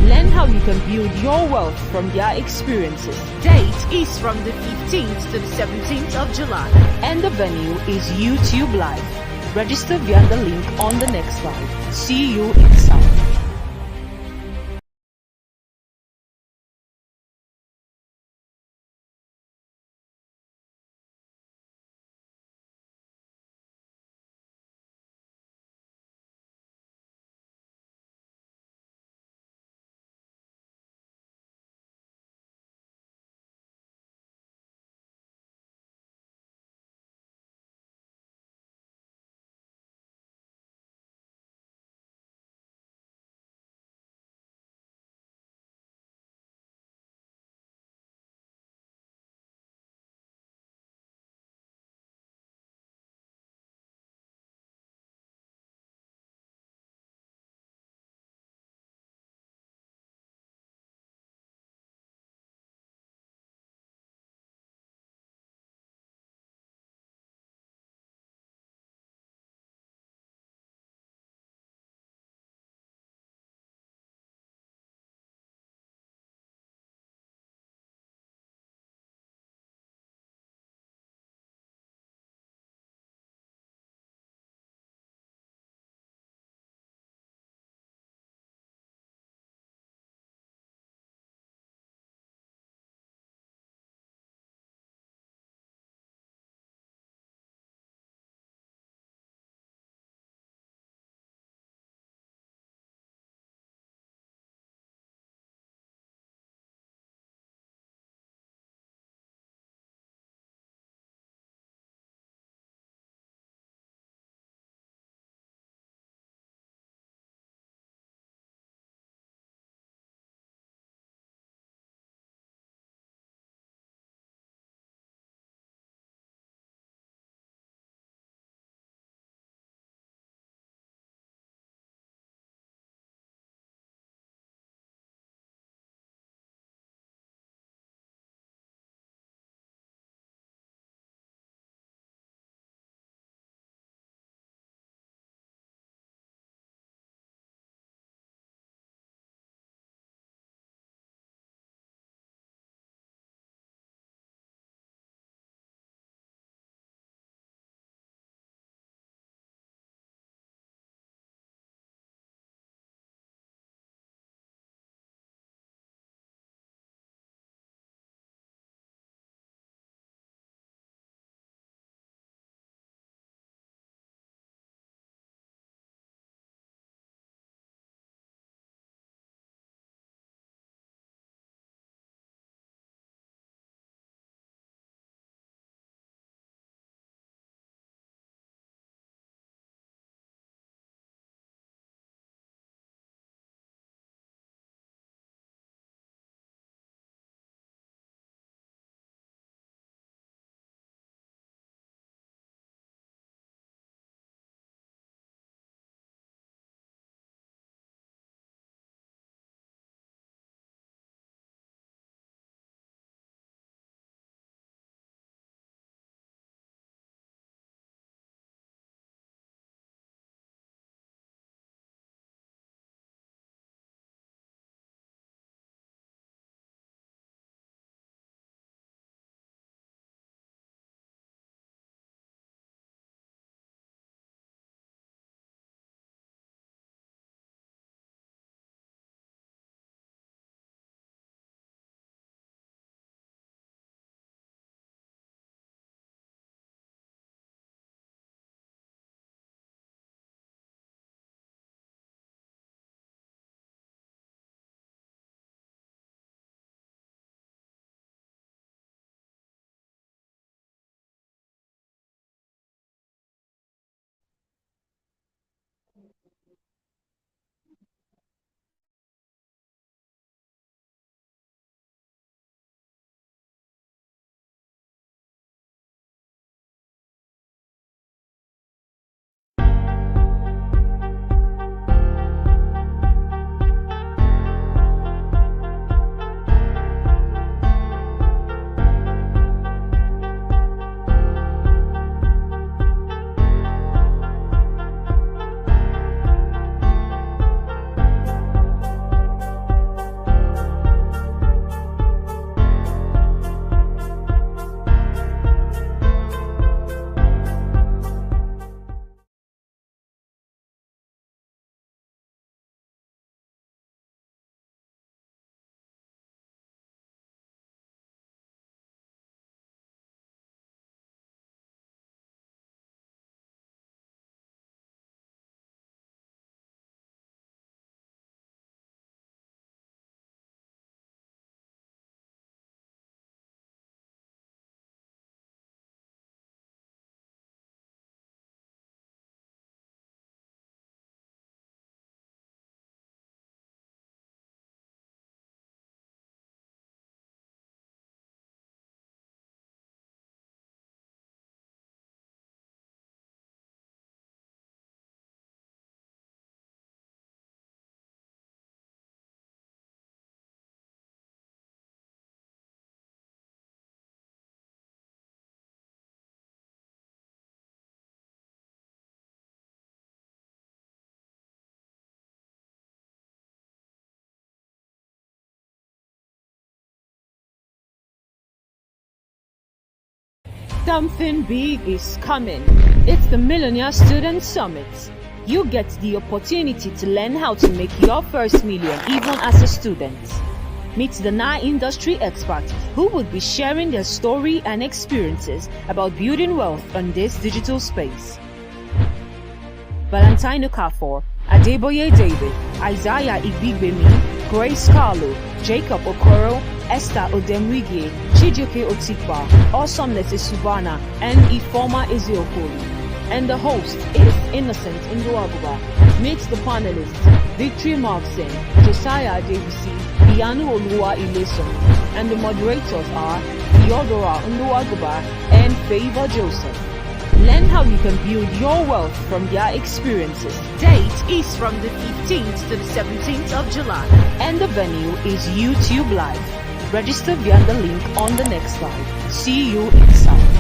Learn how you can build your wealth from their experiences. Date is from the 15th to the 17th of July. And the venue is YouTube Live. Register via the link on the next slide. See you inside. Something big is coming. It's the Millionaire Student Summit. You get the opportunity to learn how to make your first million even as a student. Meet the 9 industry experts who will be sharing their story and experiences about building wealth on this digital space. Valentine Okafor, Adeboye David, Isaiah Ibigbemi, Grace Carlo, Jacob Okoro, Esther Odemwige, Chijioke Otikba, Awesomeness Subana, and Ifoma Ezeokoli. And the host is Innocent Nduaguba. Meet the panelists, Victory Markson, Josiah Davisi, Bianu Olua Ileson, and the moderators are Theodora Nduaguba and Favor Joseph. Learn how you can build your wealth from their experiences. Date is from the 15th to the 17th of July, and the venue is YouTube Live. Register via the link on the next slide. See you inside.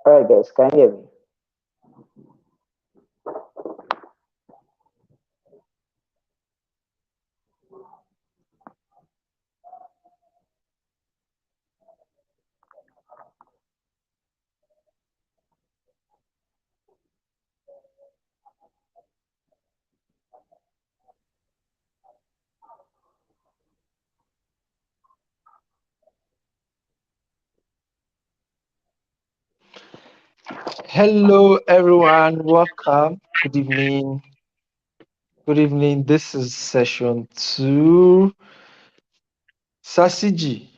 All right, guys, can you hear me? Hello, everyone. Welcome. Good evening. Good evening. This is session two. Sasiji.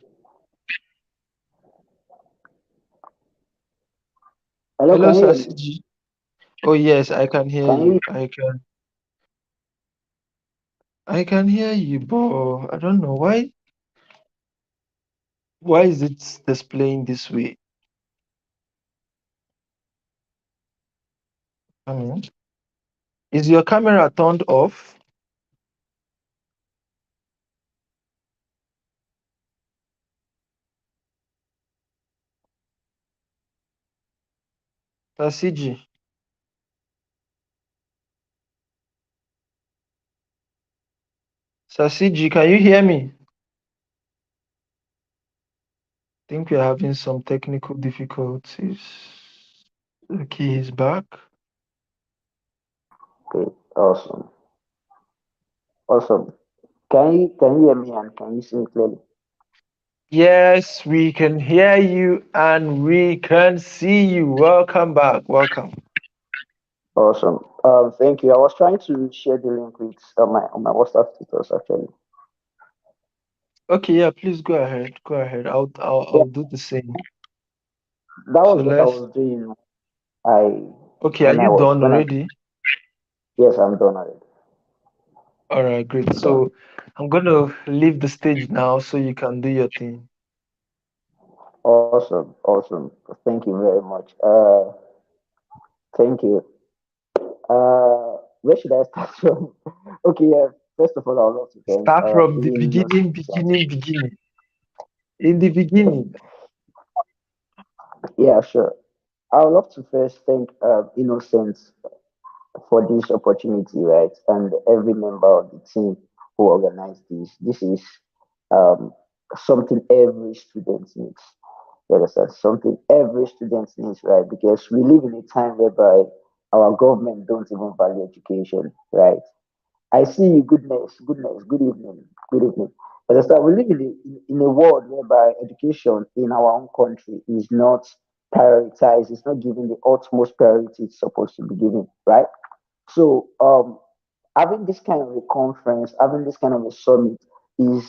Hello, Hello, can you hear me? Sasiji. Oh yes, I can hear Can you? you. I can hear you, but I don't know why. Why is it displaying this way? I mean, is your camera turned off? Sasiji. Sasiji, can you hear me? Think we're having some technical difficulties. Okay, he's back. Okay, awesome, awesome. Can you hear me and can you see me clearly? Yes, we can hear you and we can see you. Welcome back. Welcome. Awesome. Thank you. I was trying to share the link with on my WhatsApp status actually. Okay, yeah, please go ahead. Go ahead. Yeah, I'll do the same. that So was what I let's was doing. I okay, are when I you was done when I already? Yes, I'm done already. All right, great. I'm done. So I'm gonna leave the stage now so you can do your thing. Awesome, awesome. Thank you very much. Thank you. Where should I start from? Okay, yeah. First of all, I would love to thank Start from the even beginning, beginning. In the beginning. Yeah, sure. I would love to first thank Innocent for this opportunity, right? And every member of the team who organized this. This is um, something every student needs. You understand? Something every student needs, right? Because we live in a time whereby our government don't even value education, right? I see you, goodness, goodness, good evening, good evening. But understand, we live in a world whereby education in our own country is not prioritized, it's not given the utmost priority it's supposed to be given, right? So having this kind of a conference, having this kind of a summit is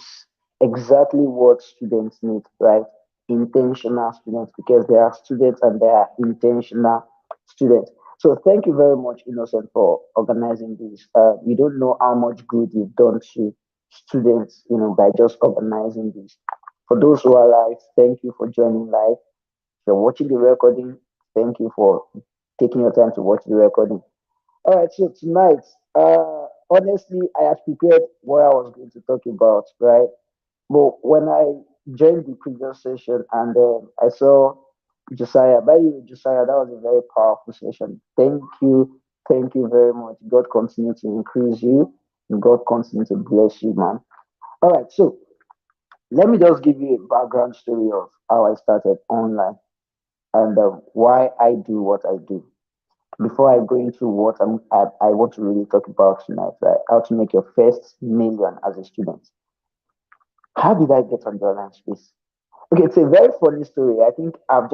exactly what students need, right? Intentional students, because there are students and there are intentional students. So thank you very much, Innocent, for organizing this. You don't know how much good you've done to students, by just organizing this. For those who are live, thank you for joining live. If you're watching the recording, thank you for taking your time to watch the recording. All right, so tonight, honestly, I had prepared what I was going to talk about, right? But when I joined the previous session and I saw Josiah, by the way, Josiah, that was a very powerful session. Thank you very much. God continue to increase you, and God continue to bless you, man. All right, so let me just give you a background story of how I started online and why I do what I do before I go into what I want to really talk about tonight, right? How to make your first million as a student. How did I get on the online space? Okay, it's a very funny story. I think I've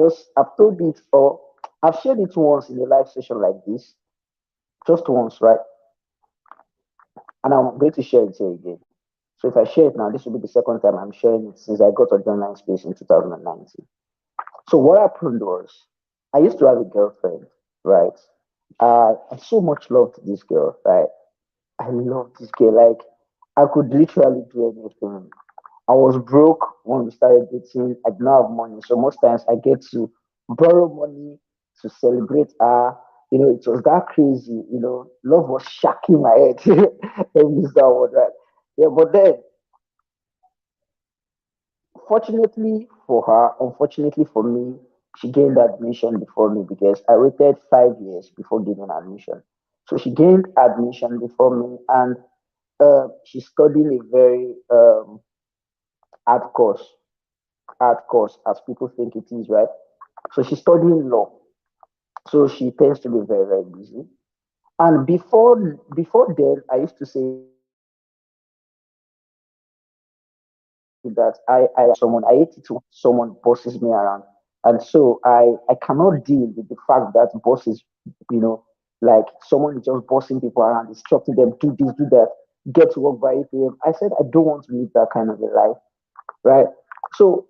told it or I've shared it once in a live session like this, just once, right? And I'm going to share it here again. So if I share it now, this will be the second time I'm sharing it since I got on the online space in 2019. So what happened was I used to have a girlfriend, right? I so much loved this girl, right? I love this girl. Like I could literally do anything. I was broke when we started dating. I did not have money, so most times I get to borrow money to celebrate her. It was that crazy. Love was shaking my head. Let me use that word, right? Yeah, but then fortunately for her. Unfortunately for me, she gained admission before me because I waited 5 years before getting admission. So she gained admission before me, and she's studying a very hard course, as people think it is, right? So she's studying law. So she tends to be very, very busy. And before then, I used to say that I hate it when someone, I hate it when someone bosses me around. And so I cannot deal with the fact that bosses, you know, like someone is just bossing people around, instructing them, do this, do that, get to work by 8 a.m. I said, I don't want to live that kind of a life, right? So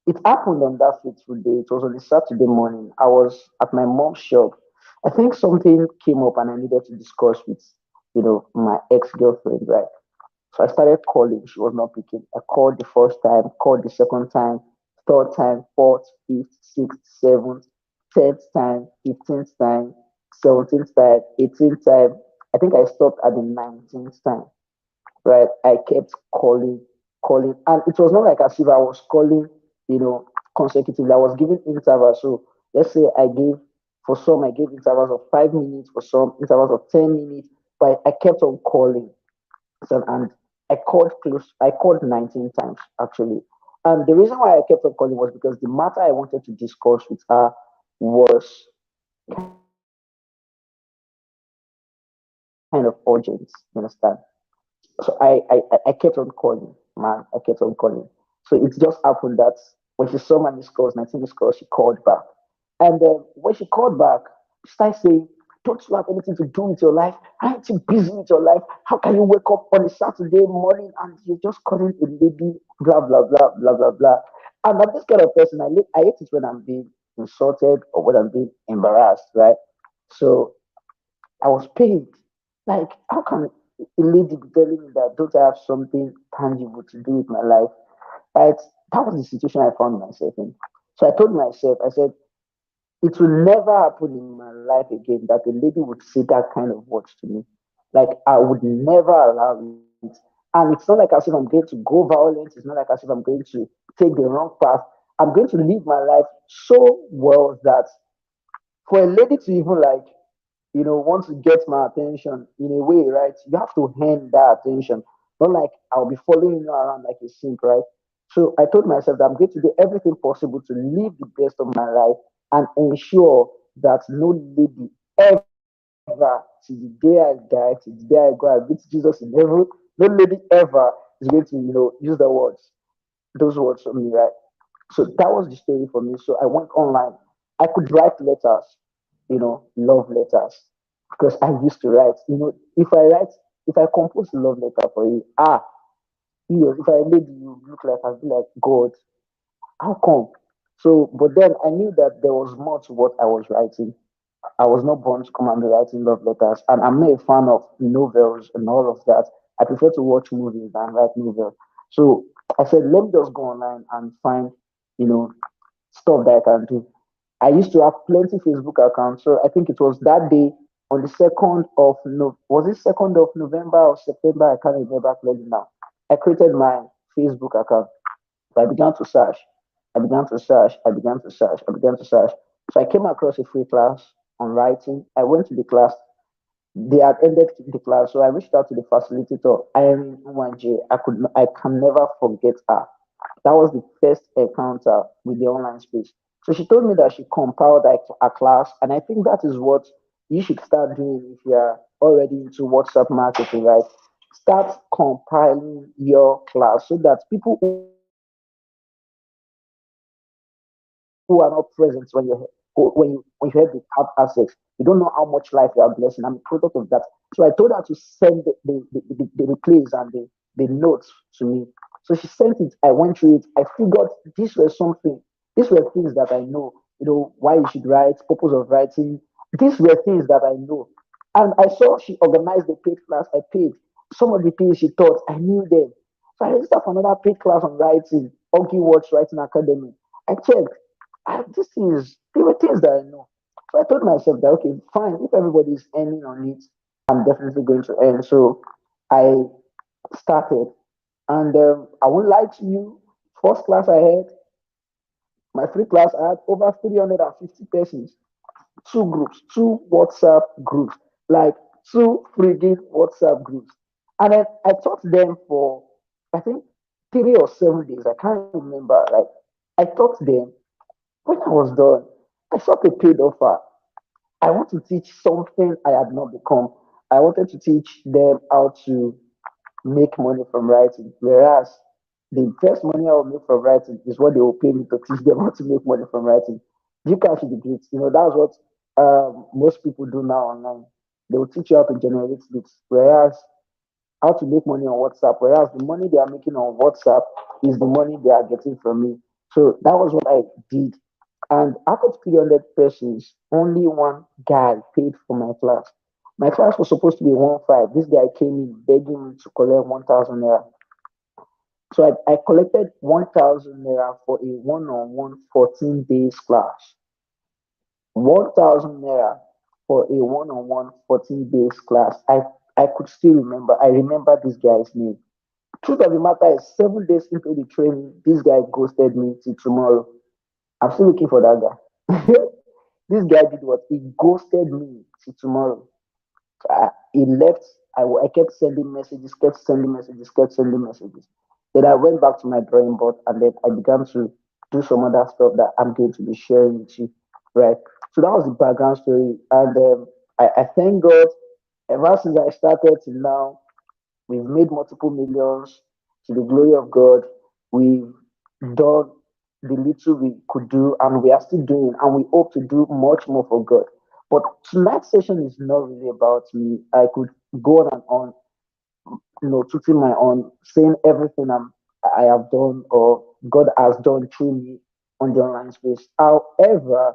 it happened on that fateful day. It was on a Saturday morning. I was at my mom's shop. I think something came up and I needed to discuss with, my ex-girlfriend, right? So I started calling. She was not picking. I called the first time, called the second time, third time, fourth, fifth, sixth, seventh, 10th time, 15th time, 17th time, 18th time. I think I stopped at the 19th time, right? I kept calling, and it was not like as if I was calling, consecutively. I was giving intervals. So let's say for some, I gave intervals of 5 minutes, for some, intervals of 10 minutes, but I kept on calling. So, and I called 19 times actually. And the reason why I kept on calling was because the matter I wanted to discuss with her was kind of urgent, you understand? So I kept on calling, man. I kept on calling. So it just happened that when she saw my missed calls, 19 missed calls, she called back. And when she called back, she started saying, don't you have anything to do with your life? Aren't you busy with your life? How can you wake up on a Saturday morning and you're just calling a lady, blah, blah, blah, blah, blah, blah. And I'm this kind of person, I hate it when I'm being insulted or when I'm being embarrassed, right? So I was pained. Like, how can a lady be telling me that don't I have something tangible to do with my life? Right? That was the situation I found myself in. So I told myself, I said, it will never happen in my life again that a lady would say that kind of words to me. Like, I would never allow it. And it's not like as if I'm going to go violent. It's not like as if I'm going to take the wrong path. I'm going to live my life so well that for a lady to even like want to get my attention in a way, right? You have to hand that attention. Not like I'll be following you around like a simp, right? So I told myself that I'm going to do everything possible to live the best of my life and ensure that no lady ever, till the day I die, till the day I go and meet Jesus in heaven, no lady ever is going to, use those words on me, right? So that was the story for me. So I went online. I could write letters, love letters, because I used to write. If I compose a love letter for you, if I made you look like I'd be like God. How come? So, but then I knew that there was more to what I was writing. I was not born to come and be writing love letters, and I'm not a fan of novels and all of that. I prefer to watch movies than write novels. So I said, let me just go online and find, you know, stuff that I can do. I used to have plenty Facebook accounts. So I think it was that day on the second of no was it second of November or September? I can't remember clearly now. I created my Facebook account. So I began to search. I began to search. I began to search. I began to search. So I came across a free class on writing. I went to the class. They had ended the class, so I reached out to the facilitator, Irene Nwanje. I can never forget her. That was the first encounter with the online space. So she told me that she compiled a class, and I think that is what you should start doing if you are already into WhatsApp marketing, right? Start compiling your class so that people who are not present when when you heard the app assets, you don't know how much life you are blessing. I'm a product of that. So I told her to send the replays and the notes to me. So she sent it. I went through it. I figured these were things that I know, why you should write, purpose of writing. These were things that I know. And I saw she organized the paid class. I paid. Some of the things she taught, I knew them. So I registered for another paid class on writing, Oggy Words Writing Academy. I checked. There were things that I know. So I told myself that, okay, fine, if everybody is earning on it, I'm definitely going to earn. So I started. And I won't lie to you, first class I had, My free class I had over 350 persons, two groups, two WhatsApp groups, like two friggin' WhatsApp groups. And then I taught them for, I think, 3 or 7 days. I can't remember. Like, I taught them. When I was done, I saw a paid offer. I want to teach something I had not become. I wanted to teach them how to make money from writing. Whereas the first money I will make from writing is what they will pay me to teach them how to make money from writing. You can see the grades. That's what most people do now online. They will teach you how to generate leads, whereas how to make money on WhatsApp. Whereas the money they are making on WhatsApp is the money they are getting from me. So that was what I did. And out of 300 persons, only one guy paid for my class. My class was supposed to be 1.5. This guy came in begging me to collect 1,000 naira. So I collected 1,000 naira for a one-on-one 14 days class. 1,000 naira for a one-on-one 14 days class. I could still remember. I remember this guy's name. Truth of the matter is, 7 days into the training, this guy ghosted me till tomorrow. I'm still looking for that guy. This guy did what? He ghosted me till tomorrow. He left. I kept sending messages, kept sending messages, kept sending messages. Then I went back to my drawing board and then I began to do some other stuff that I'm going to be sharing with you. Right. So that was the background story. And I thank God, ever since I started till now, we've made multiple millions to the glory of God. We've done the little we could do, and we are still doing, and we hope to do much more for God. But tonight's session is not really about me. I could go on and on, tooting my own, saying everything I have done or God has done through me on the online space. However,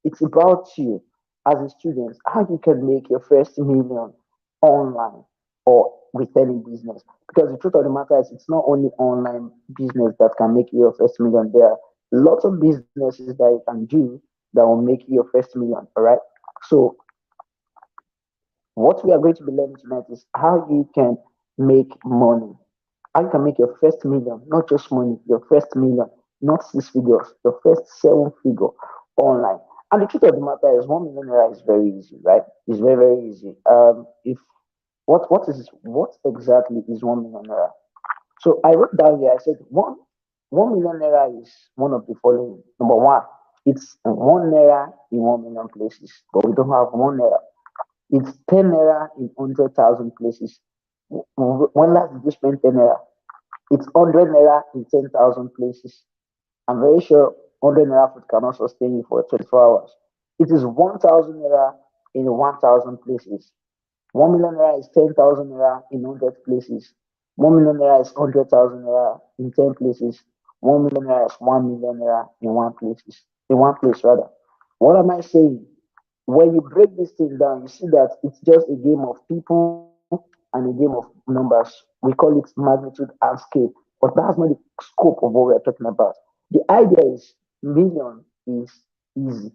it's about you as a student, how you can make your first million online or with any business. Because the truth of the matter is, it's not only online business that can make you your first million. There are lots of businesses that you can do that will make you your first million. All right. So what we are going to be learning tonight is how you can make money. How you can make your first million, not just money, your first million, not 6 figures, your first 7 figure online. And the truth of the matter is, 1 million naira is very easy, right? It's very, very easy. If what exactly is 1 million naira? So I wrote down here. I said 1 million naira is one of the following. Number one, it's 1 naira in 1 million places, but we don't have 1 naira. It's 10 naira in 100,000 places. When last did you spend 10 naira? It's 100 naira in 10,000 places. I'm very sure 100 naira food cannot sustain you for 24 hours. It is 1,000 naira in 1,000 places. 1 million naira is 10,000 naira in 100 places. 1 million naira is 100,000 naira in 10 places. 1 million naira is 1 million naira in one places. In one place rather. What am I saying? When you break this thing down, you see that it's just a game of people and a game of numbers. We call it magnitude and scale, but that's not the scope of what we're talking about. The idea is million is easy,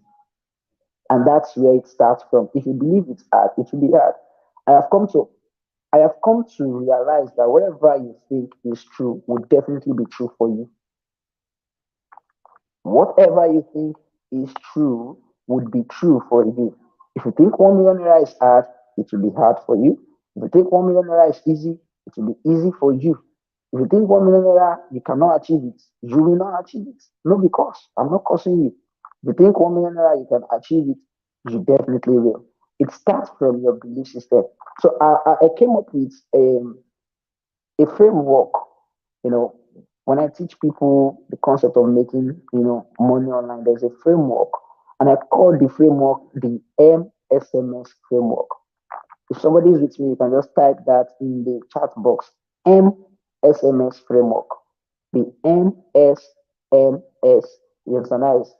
and that's where it starts from. If you believe it's hard, it will be hard. I have come to I have come to realize that whatever you think is true will definitely be true for you. Whatever you think is true would be true for you. If you think 1 million naira is hard, it will be hard for you. If you think 1 million naira is easy, it will be easy for you. If you think 1 million naira you cannot achieve it, you will not achieve it. No, because I'm not cursing you. If you think 1 million naira you can achieve it, you definitely will. It starts from your belief system. So I came up with a framework. You know, when I teach people the concept of making, money online, there's a framework, and I call the framework the MSMS framework. If somebody is with me, you can just type that in the chat box. MSMS framework. The MSMS. You understand? That is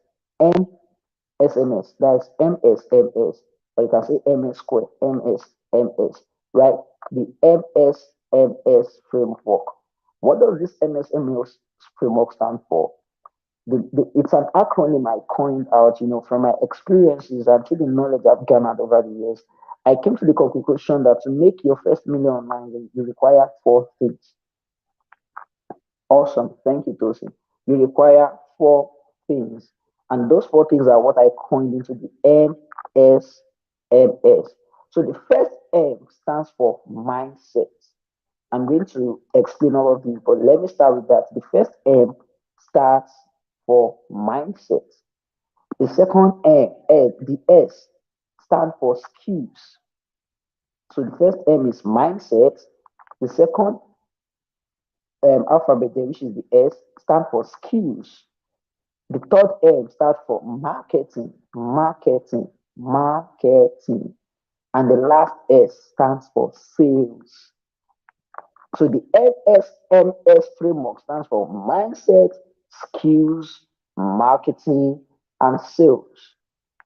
MSMS. That's MSMS. Or you can say MS square. MSMS. Right? The MSMS framework. What does this MSMS framework stand for? It's an acronym I coined out, from my experiences and through the knowledge I've garnered over the years. I came to the conclusion that to make your first million online, you require four things. Awesome. Thank you, Tosin. You require four things. And those four things are what I coined into the MSMS. So the first M stands for mindset. I'm going to explain all of these, but let me start with that. The first M starts for mindset. The second the S, stand for skills. So the first M is mindset. The second alphabet there, which is the S, stand for skills. The third M stands for marketing, marketing. And the last S stands for sales. So the FSMS framework stands for mindset, skills, marketing, and sales.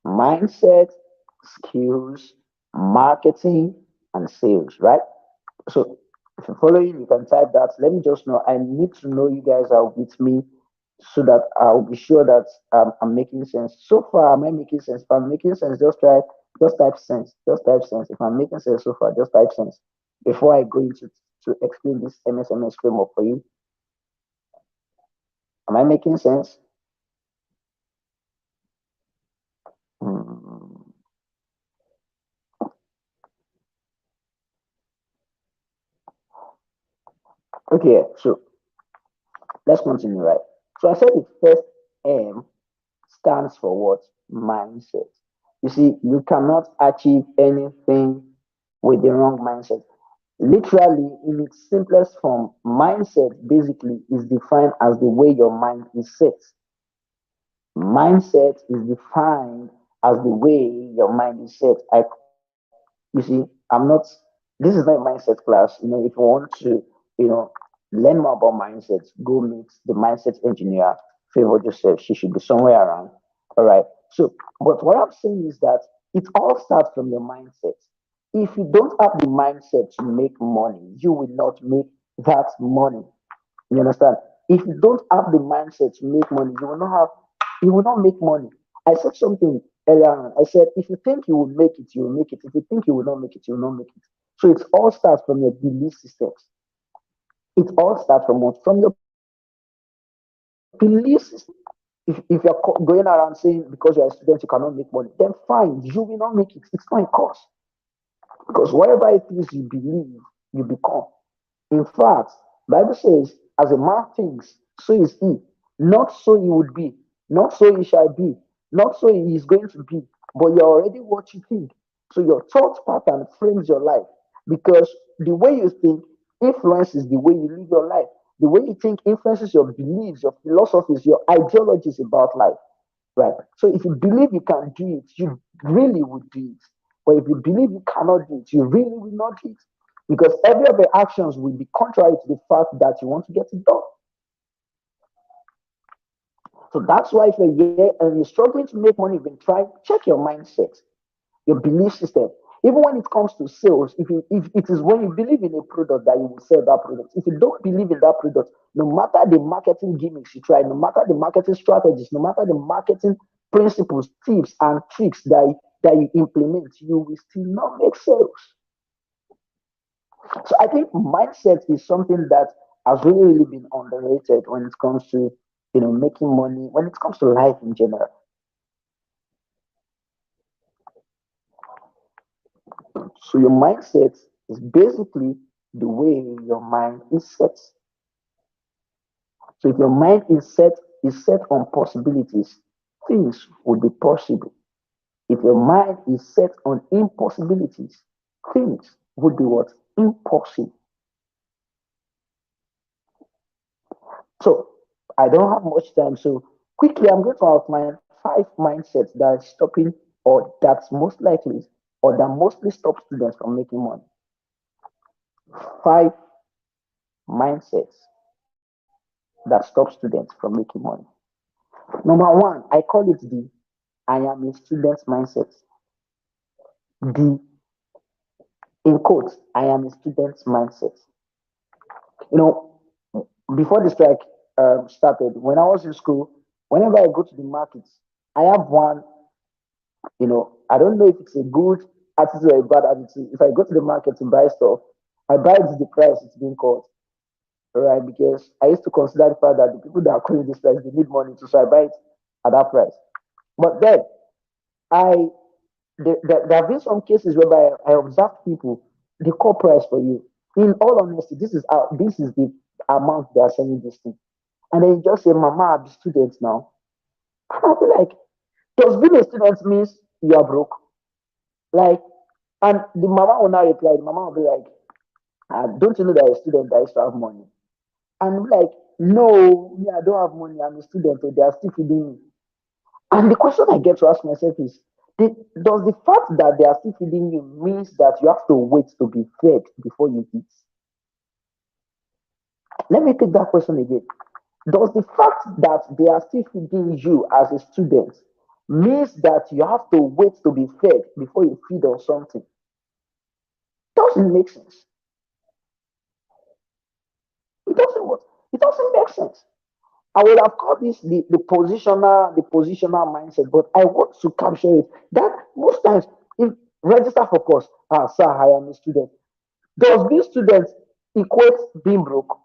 Mindset, skills, marketing, and sales, right? So if you're following, you can type that. Let me just know. I need to know you guys are with me so that I'll be sure that I'm making sense. So far, am I making sense? If I'm making sense, just type sense. Just type sense. If I'm making sense so far, just type sense. Before I go into to explain this MSMS framework for you, am I making sense? Hmm. Okay, so let's continue, right? So I said the first M stands for what? Mindset. You see, you cannot achieve anything with the wrong mindset. Literally, in its simplest form, mindset basically is defined as the way your mind is set. Mindset is defined as the way your mind is set. You see, I'm not, this is not a mindset class. If you want to, you know, learn more about mindset, go meet the mindset engineer, Favor Joseph. She should be somewhere around. All right. So, but what I'm saying is that it all starts from your mindset. If you don't have the mindset to make money, you will not make that money. You understand? If you don't have the mindset to make money, you will not make money. I said something earlier on. I said, if you think you will make it, you will make it. If you think you will not make it, you will not make it. So it all starts from your belief systems. It all starts from what? From your belief system. If you're going around saying because you're a student you cannot make money, then fine, you will not make it. It's not a cause. Because whatever it is you believe, you become. In fact, Bible says, as a man thinks, so is he. Not so he would be, not so he shall be, not so he is going to be, but you're already what you think. So your thought pattern frames your life because the way you think influences the way you live your life. The way you think influences your beliefs, your philosophies, your ideologies about life. Right. So if you believe you can do it, you really would do it. But if you believe you cannot do it, you really will not do it. Because every of your actions will be contrary to the fact that you want to get it done. So that's why if you're here and you're struggling to make money, you've been trying, check your mindset, your belief system. Even when it comes to sales, if it is when you believe in a product that you will sell that product. If you don't believe in that product, no matter the marketing gimmicks you try, no matter the marketing strategies, no matter the marketing principles, tips, and tricks that you implement, you will still not make sales. So I think mindset is something that has really been underrated when it comes to making money, when it comes to life in general. So your mindset is basically the way your mind is set. So if your mind is set on possibilities, things will be possible. If your mind is set on impossibilities, things would be what? Impossible. So I don't have much time. So quickly, I'm going to outline 5 mindsets that are stopping, or that's most likely, or that mostly stop students from making money. 5 mindsets that stop students from making money. Number one, I call it the I am a student mindset. The in quotes, I am a student mindset. You know, before the strike started, when I was in school, whenever I go to the markets, I have one. I don't know if it's a good attitude or a bad attitude. If I go to the market to buy stuff, I buy it at the price it's being called, right? Because I used to consider the fact that the people that are calling this price, they need money too, so I buy it at that price. But then I there have been some cases whereby I observed people the call price for you. In all honesty, this is the amount they are selling this thing. And then you just say, Mama, I'm a student now. And I'll be like, does being a student means you are broke? Like, and the mama will now reply, the mama will be like, don't you know that a student that used to have money? And I'm like, no, me, I don't have money. I'm a student, so they are still feeding me. And the question I get to ask myself is, does the fact that they are still feeding you means that you have to wait to be fed before you eat? Let me take that question again. Does the fact that they are still feeding you as a student means that you have to wait to be fed before you feed on something? Doesn't make sense. It doesn't what? It doesn't make sense. I would have called this the positional mindset, but I want to capture it. That most times, if register for course, sir, I am a student. Does being student equate being broke?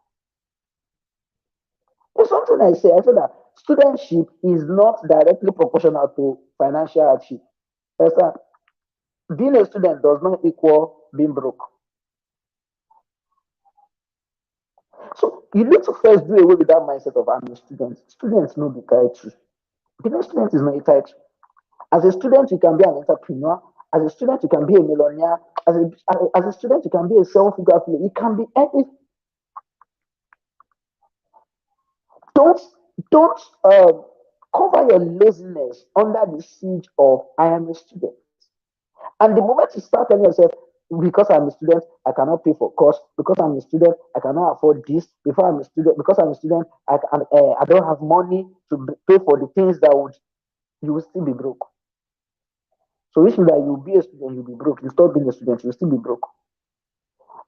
It's something I say. I say that studentship is not directly proportional to financial hardship. Understand? Being a student does not equal being broke. So you need to first do away with that mindset of I'm a student. Students know the title. Being a student is not a title. As a student, you can be an entrepreneur. As a student, you can be a millionaire. As a student, you can be a self-figure player. You can be any. Don't don't cover your laziness under the siege of I am a student. And the moment you start telling yourself, because I'm a student, I cannot pay for course. Because I'm a student, I cannot afford this. Before I'm a student, because I'm a student, I don't have money to pay for the things that would you will still be broke. So which means that you'll be a student, you'll be broke. You stop being a student, you'll still be broke.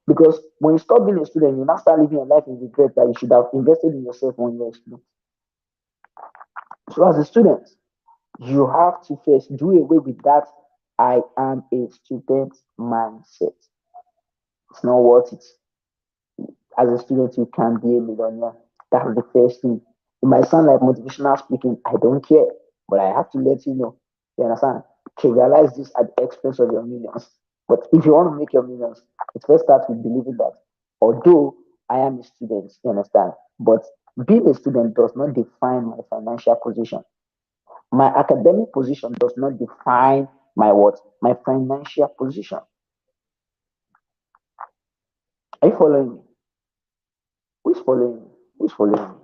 Because when you stop being a student, you now start living your life in regret that you should have invested in yourself when you were a student. So as a student, you have to first do away with that I am a student mindset. It's not worth it. As a student, you can be a millionaire. That's the first thing. It might sound like motivational speaking. I don't care, but I have to let you know. You understand? Trivialize this at the expense of your millions. But if you want to make your millions, it first starts with believing that although I am a student, you understand, but being a student does not define my financial position. My academic position does not define my what? My financial position. Are you following me? Who's following me? Who's following me?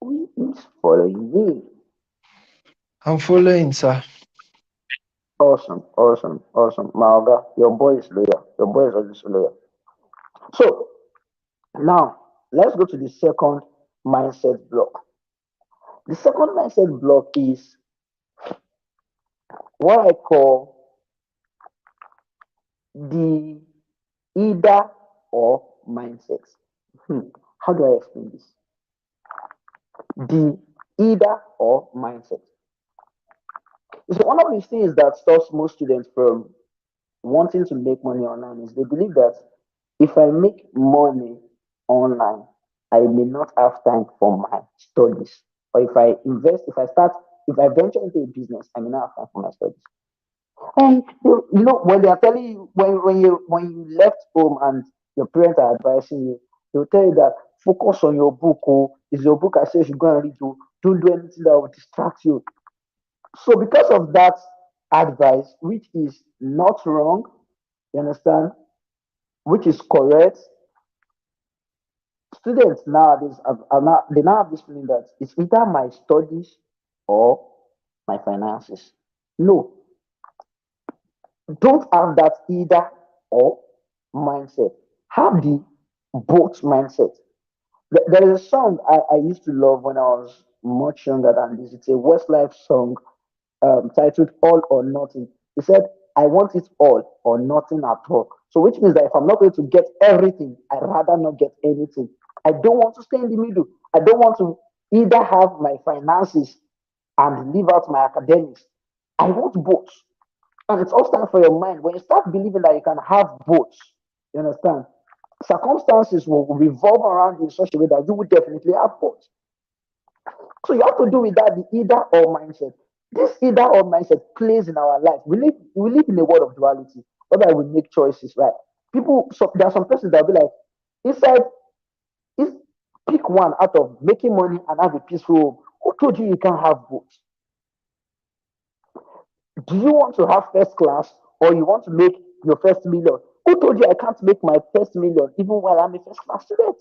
Who is following me? I'm following, sir. Awesome, awesome, awesome. Maoga, your boy is loyal. Your boy is always loyal. So now let's go to the second mindset block. The second mindset block is what I call the either or mindset. How do I explain this? The either or mindset. So one of the things that stops most students from wanting to make money online is they believe that if I make money online, I may not have time for my studies. Or if I invest, if I venture into a business, I may not have time for my studies. And when they are telling you when you left home and your parents are advising you, they'll tell you that focus on your book. Oh, is your book I say you should go and read. Oh, don't do anything that will distract you. So because of that advice, which is not wrong, you understand, which is correct, students nowadays they now have this feeling that it's either my studies or my finances. No, don't have that either or mindset. Have the both mindset. There is a song I used to love when I was much younger than this. It's a Westlife song titled All or Nothing. He said, I want it all or nothing at all. So, which means that if I'm not going to get everything, I'd rather not get anything. I don't want to stay in the middle. I don't want to either have my finances and leave out my academics. I want both. And it's all start for your mind. When you start believing that you can have both, you understand? Circumstances will revolve around you in such a way that you will definitely have both. So you have to do with that the either or mindset. This either or mindset plays in our life. We live in a world of duality, whereby we make choices, right? People, so there are some persons that will be like, inside, is pick one out of making money and have a peaceful home. Who told you you can't have both? Do you want to have first class or you want to make your first million? Who told you I can't make my first million even while I'm a first class student?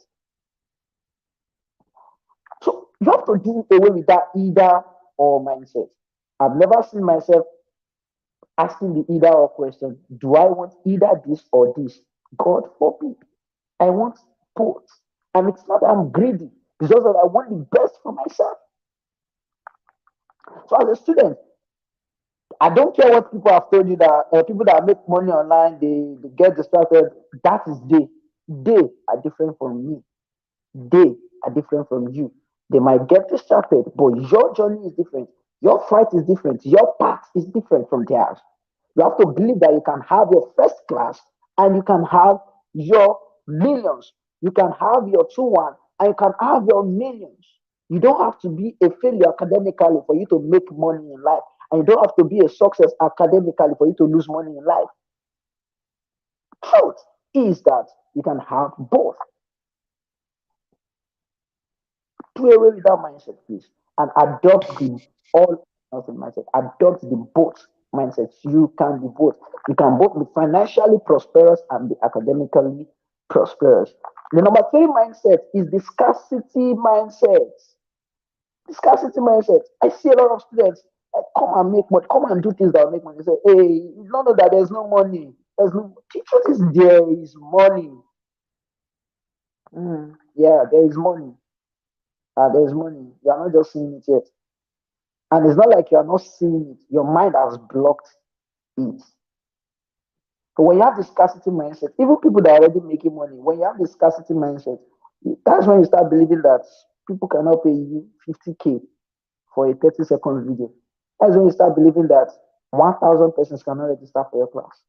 So you have to do away with that either or mindset. I've never seen myself asking the either or question. Do I want either this or this? God forbid. I want both. And it's not that I'm greedy, it's just that I want the best for myself. So as a student, I don't care what people have told you that people that make money online, they get distracted. That is they. They are different from me. They are different from you. They might get distracted, but your journey is different. Your fight is different. Your path is different from theirs. You have to believe that you can have your first class and you can have your millions. You can have your 2-1 and you can have your millions. You don't have to be a failure academically for you to make money in life. And you don't have to be a success academically for you to lose money in life. Truth is that you can have both. Do away with that mindset, please, and adopt the all nothing mindset. Adopt the both mindsets. You can be both. You can both be financially prosperous and be academically prosperous. The number three mindset is the scarcity mindset. The scarcity mindset. I see a lot of students come and make money, come and do things that will make money. They say, hey, you don't know that there's no money. There's no the truth is there is money. Yeah, there is money. There's money. You are not just seeing it yet. And it's not like you are not seeing it. Your mind has blocked it. But when you have the scarcity mindset, even people that are already making money, when you have the scarcity mindset, that's when you start believing that people cannot pay you 50K for a 30-second video. That's when you start believing that 1,000 persons cannot register for your class.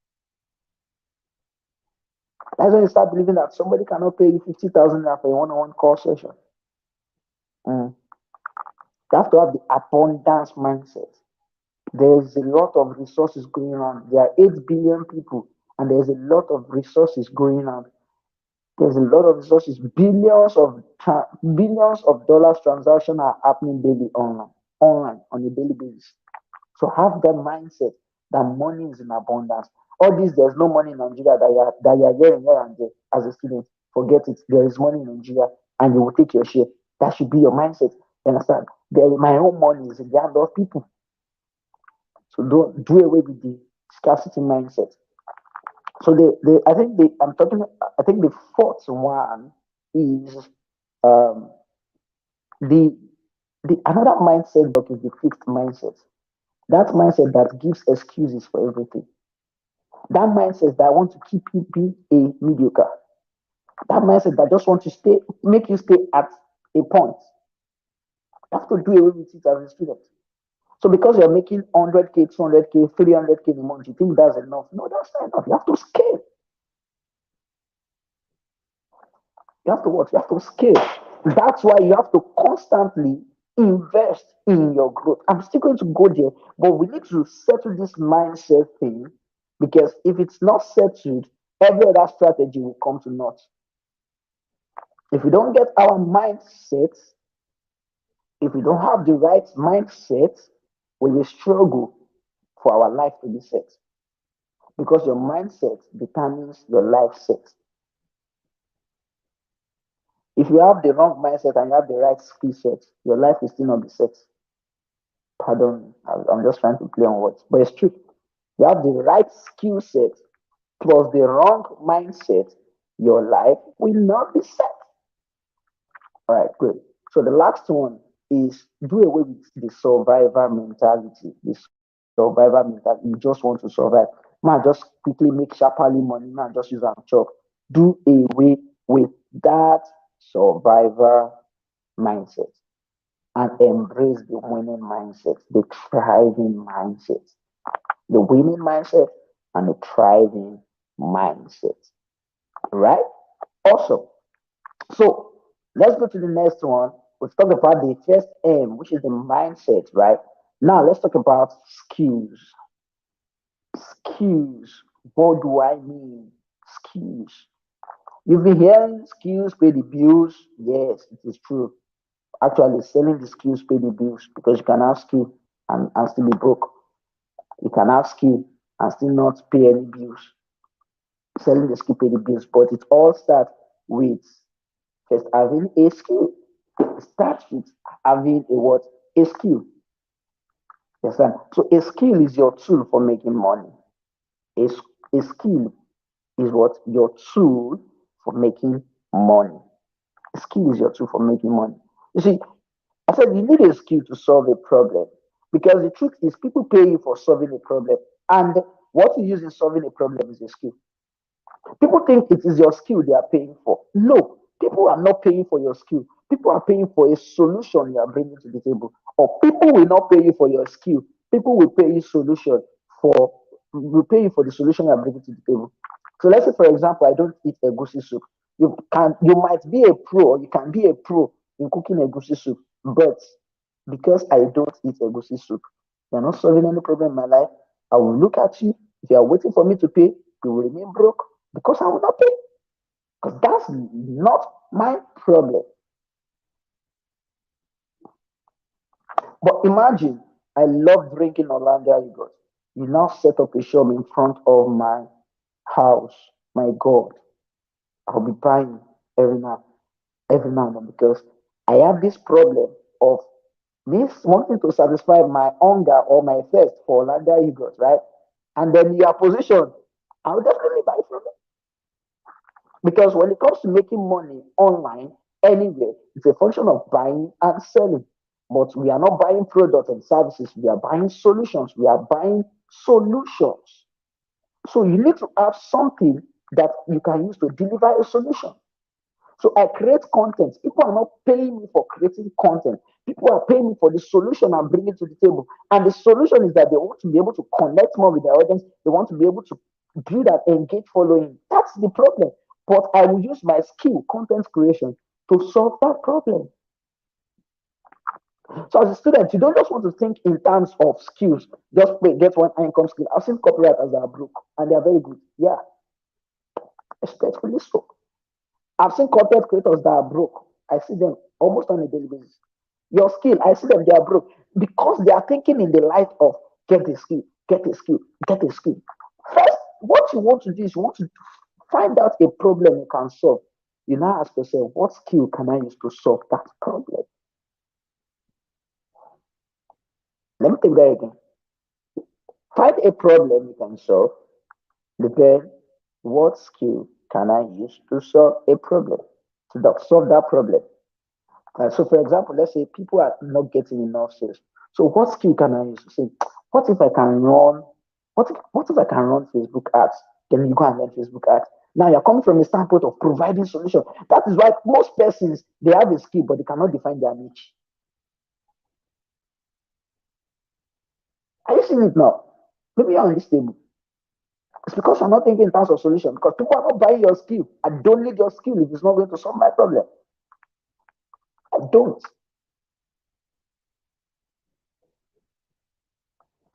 That's when you start believing that somebody cannot pay you 50,000 for a one-on-one call session. Mm. You have to have the abundance mindset. There's a lot of resources going on. There are 8 billion people, and there's a lot of resources going on. There's a lot of resources. Billions of dollars transactions are happening daily online on a daily basis. So have that mindset that money is in abundance. All this, there's no money in Nigeria that you are hearing here and there as a student. Forget it. There is money in Nigeria, and you will take your share. That should be your mindset. You understand? My own money is in the hand of people. So don't do away with the scarcity mindset. So I think I think the fourth one is um the the another mindset block is the fixed mindset. That mindset that gives excuses for everything. That mindset that want to keep you being a mediocre. That mindset that just want to make you stay at a point. You have to do away with it as a student. So because you're making 100K, 200K, 300K a month, you think that's enough? No, that's not enough. You have to scale. You have to what? You have to scale. That's why you have to constantly invest in your growth. I'm still going to go there, but we need to settle this mindset thing because if it's not settled, every other strategy will come to naught. If we don't get our mindset, if we don't have the right mindset, we will struggle for our life to be set because your mindset determines your life set. If you have the wrong mindset and you have the right skill set, your life will still not be set. Pardon me, I'm just trying to play on words, but it's true. You have the right skill set plus the wrong mindset, your life will not be set. All right, great. So the last one is do away with the survivor mentality. The survivor mentality. You just want to survive. Man, just quickly make sharply money. Man, just use a chop. Do away with that survivor mindset and embrace the winning mindset, the thriving mindset, the winning mindset and the thriving mindset. Right? Awesome. So let's go to the next one. We've talked about the first M, which is the mindset, right? Now let's talk about skills. Skills. What do I mean? Skills. You've been hearing skills pay the bills. Yes, it is true. Actually, selling the skills pay the bills because you can have skill and still be broke. You can have skill and still not pay any bills. Selling the skill pay the bills, but it all starts with first having a skill. It starts with having a what? A skill. Yes, sir. So a skill is your tool for making money. A, a skill is what? Your tool for making money. A skill is your tool for making money. You see, I said you need a skill to solve a problem because the truth is people pay you for solving a problem, and what you use in solving a problem is a skill. People think it is your skill they are paying for. No, people are not paying for your skill. People are paying for a solution you are bringing to the table. Or people will not pay you for your skill. People will pay you solution for will pay you for the solution you are bringing to the table. So let's say, for example, I don't eat egusi soup. You might be a pro, or you can be a pro in cooking egusi soup, but because I don't eat egusi soup, you're not solving any problem in my life. I will look at you. If you are waiting for me to pay, you will remain broke because I will not pay. Because that's not my problem. But imagine I love drinking Hollandia yogurt. You now set up a shop in front of my house. My God, I'll be buying every now, every now and then because I have this problem of me wanting to satisfy my hunger or my thirst for Hollandia yogurt, right? And then you are positioned, I'll definitely buy from it. Because when it comes to making money online, anywhere, it's a function of buying and selling. But we are not buying products and services, we are buying solutions. We are buying solutions. So you need to have something that you can use to deliver a solution. So I create content. People are not paying me for creating content. People are paying me for the solution I'm bringing to the table. And the solution is that they want to be able to connect more with their audience. They want to be able to build an engaged following. That's the problem. But I will use my skill, content creation, to solve that problem. So as a student, you don't just want to think in terms of skills. Just wait, get one income skill. I've seen copywriters that are broke and they are very good. Yeah, respectfully so. I've seen content creators that are broke. I see them almost on a daily basis. Your skill, I see them, they are broke because they are thinking in the light of get a skill, get a skill, get a skill. First, what you want to do is you want to find out a problem you can solve. You now ask yourself, what skill can I use to solve that problem? Let me take that again. Find a problem you can solve. Then, what skill can I use to solve a problem? Solve that problem. So, for example, let's say people are not getting enough sales. So, what skill can I use? Say, what if I can run? What if I can run Facebook ads? Then you go and learn Facebook ads. Now you're coming from a standpoint of providing solution. That is why most persons they have a skill, but they cannot define their niche. Are you seeing it now? Maybe you're on this table. It's because you're not thinking in terms of solution. Because people are not buying your skill. I don't need your skill if it's not going to solve my problem. I don't.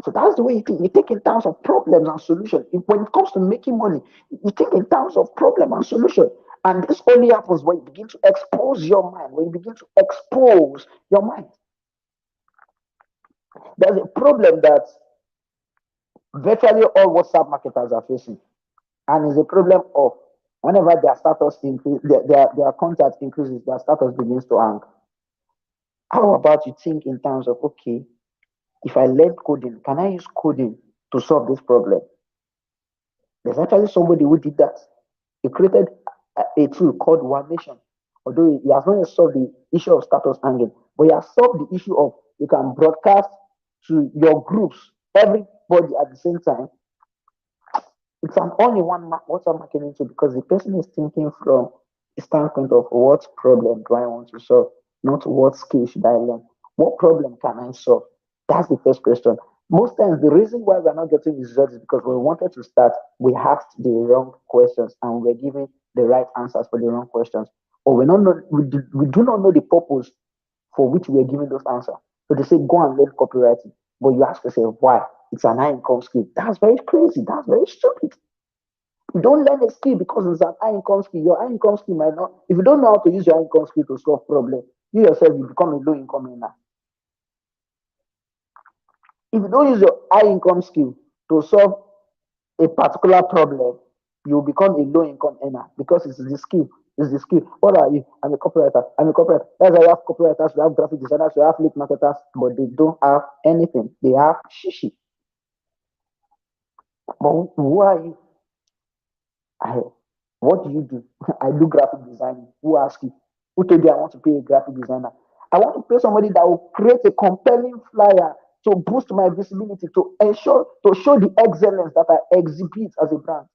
So that's the way you think. You think in terms of problems and solution. When it comes to making money, you think in terms of problem and solution. And this only happens when you begin to expose your mind, when you begin to expose your mind. There's a problem that virtually all WhatsApp marketers are facing. And it's a problem of whenever their status increase, their contact increases, their status begins to hang. How about you think in terms of okay, if I learn coding, can I use coding to solve this problem? There's actually somebody who did that. He created a tool called One Nation. Although he has not solved the issue of status hanging, but he has solved the issue of you can broadcast to your groups, everybody at the same time. It's an all-in-one WhatsApp marketing tool because the person is thinking from a standpoint of what problem do I want to solve, not what skill should I learn. What problem can I solve? That's the first question. Most times, the reason why we're not getting results is because when we wanted to start, we asked the wrong questions and we're giving the right answers for the wrong questions. Or we do not know the purpose for which we are giving those answers. So they say go and learn copywriting, but you ask yourself why? It's an high income skill. That's very crazy. That's very stupid. You don't learn a skill because it's an high income skill. Your high income skill might not. If you don't know how to use your high income skill to solve problems, you yourself you become a low income earner. If you don't use your high income skill to solve a particular problem, you become a low income earner because it's the skill. It's the skill. What are you? I'm a copywriter. I'm a copywriter. That's why we have copywriters, we have graphic designers, we have lead marketers, but they don't have anything. They have shishi. But who are you? I, what do you do? I do graphic design. Who asked you? Who told you I want to pay a graphic designer? I want to pay somebody that will create a compelling flyer to boost my visibility, to ensure, to show the excellence that I exhibit as a brand.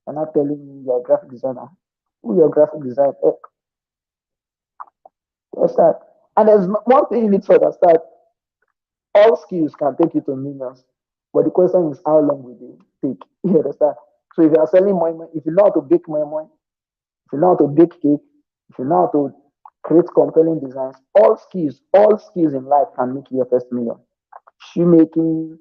I'm not telling you you're a graphic designer. Who your graphic designer? What's that? And there's one thing you need to understand. All skills can take you to millions. But the question is how long will they take? You understand? So if you are selling more, if you know how to bake more, if you know how to bake cake, if you know how to create compelling designs, all skills in life can make you your first million. Shoemaking,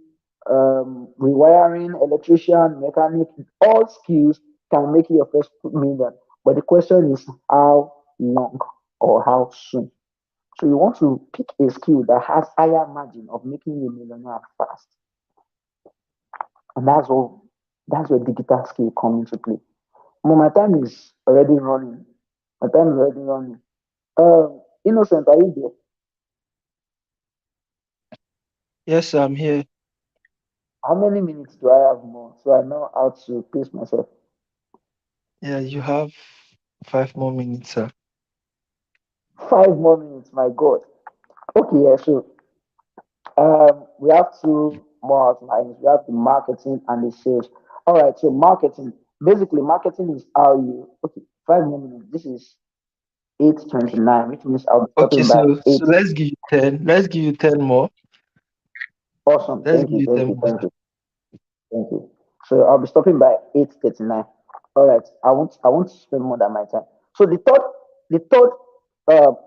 rewiring, electrician, mechanic, all skills can make you your first million. But the question is how long or how soon. So you want to pick a skill that has higher margin of making you a millionaire fast. And that's where digital skill come into play. Well, my time is already running. My time is already running. Innocent, are you there? Yes, I'm here. How many minutes do I have more so I know how to pace myself? Yeah, you have 5 more minutes, sir. 5 more minutes, my God. Okay, yeah, so we have two more outlines. We have the marketing and the sales. All right, so marketing. Basically, marketing is how you okay, 5 more minutes. This is 8:29, which means I'll be Okay, stopping by so eight. let's give you 10. Let's give you 10 more. Awesome. Let's Thank give you, you thank 10 you, more, thank sir. you. Thank you. So I'll be stopping by 8:39. All right. I won't spend more than my time. So the third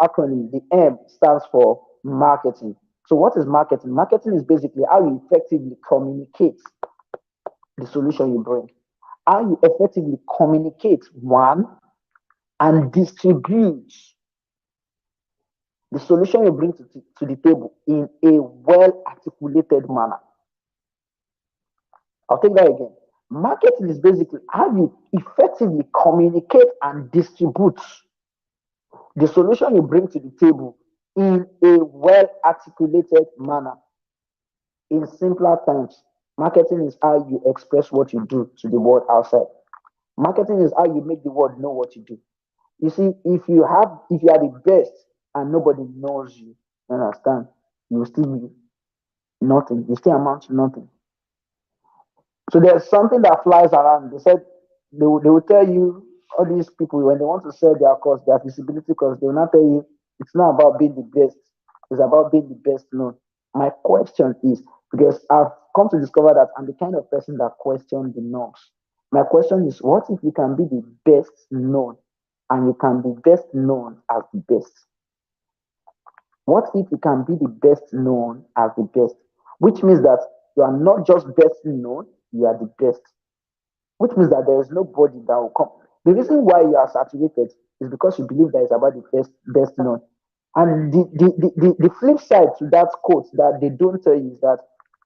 acronym, the M stands for marketing. So what is marketing? Marketing is basically how you effectively communicate the solution you bring. How you effectively communicate one and distribute the solution you bring to the table in a well articulated manner. I'll take that again. Marketing is basically how you effectively communicate and distribute the solution you bring to the table in a well articulated manner. In simpler terms, marketing is how you express what you do to the world outside. Marketing is how you make the world know what you do. You see, if you are the best and nobody knows you, you understand, you will still be nothing. You still amount to nothing. So there's something that flies around. They said they will tell you all these people when they want to sell their course, their visibility course, they will not tell you it's not about being the best, it's about being the best known. My question is because I've come to discover that I'm the kind of person that questions the norms. My question is, what if you can be the best known and you can be best known as the best? What if you can be the best known as the best? Which means that you are not just best known, you are the best. Which means that there is nobody that will come. The reason why you are saturated is because you believe that it's about the best known. And the flip side to that quote that they don't tell you is that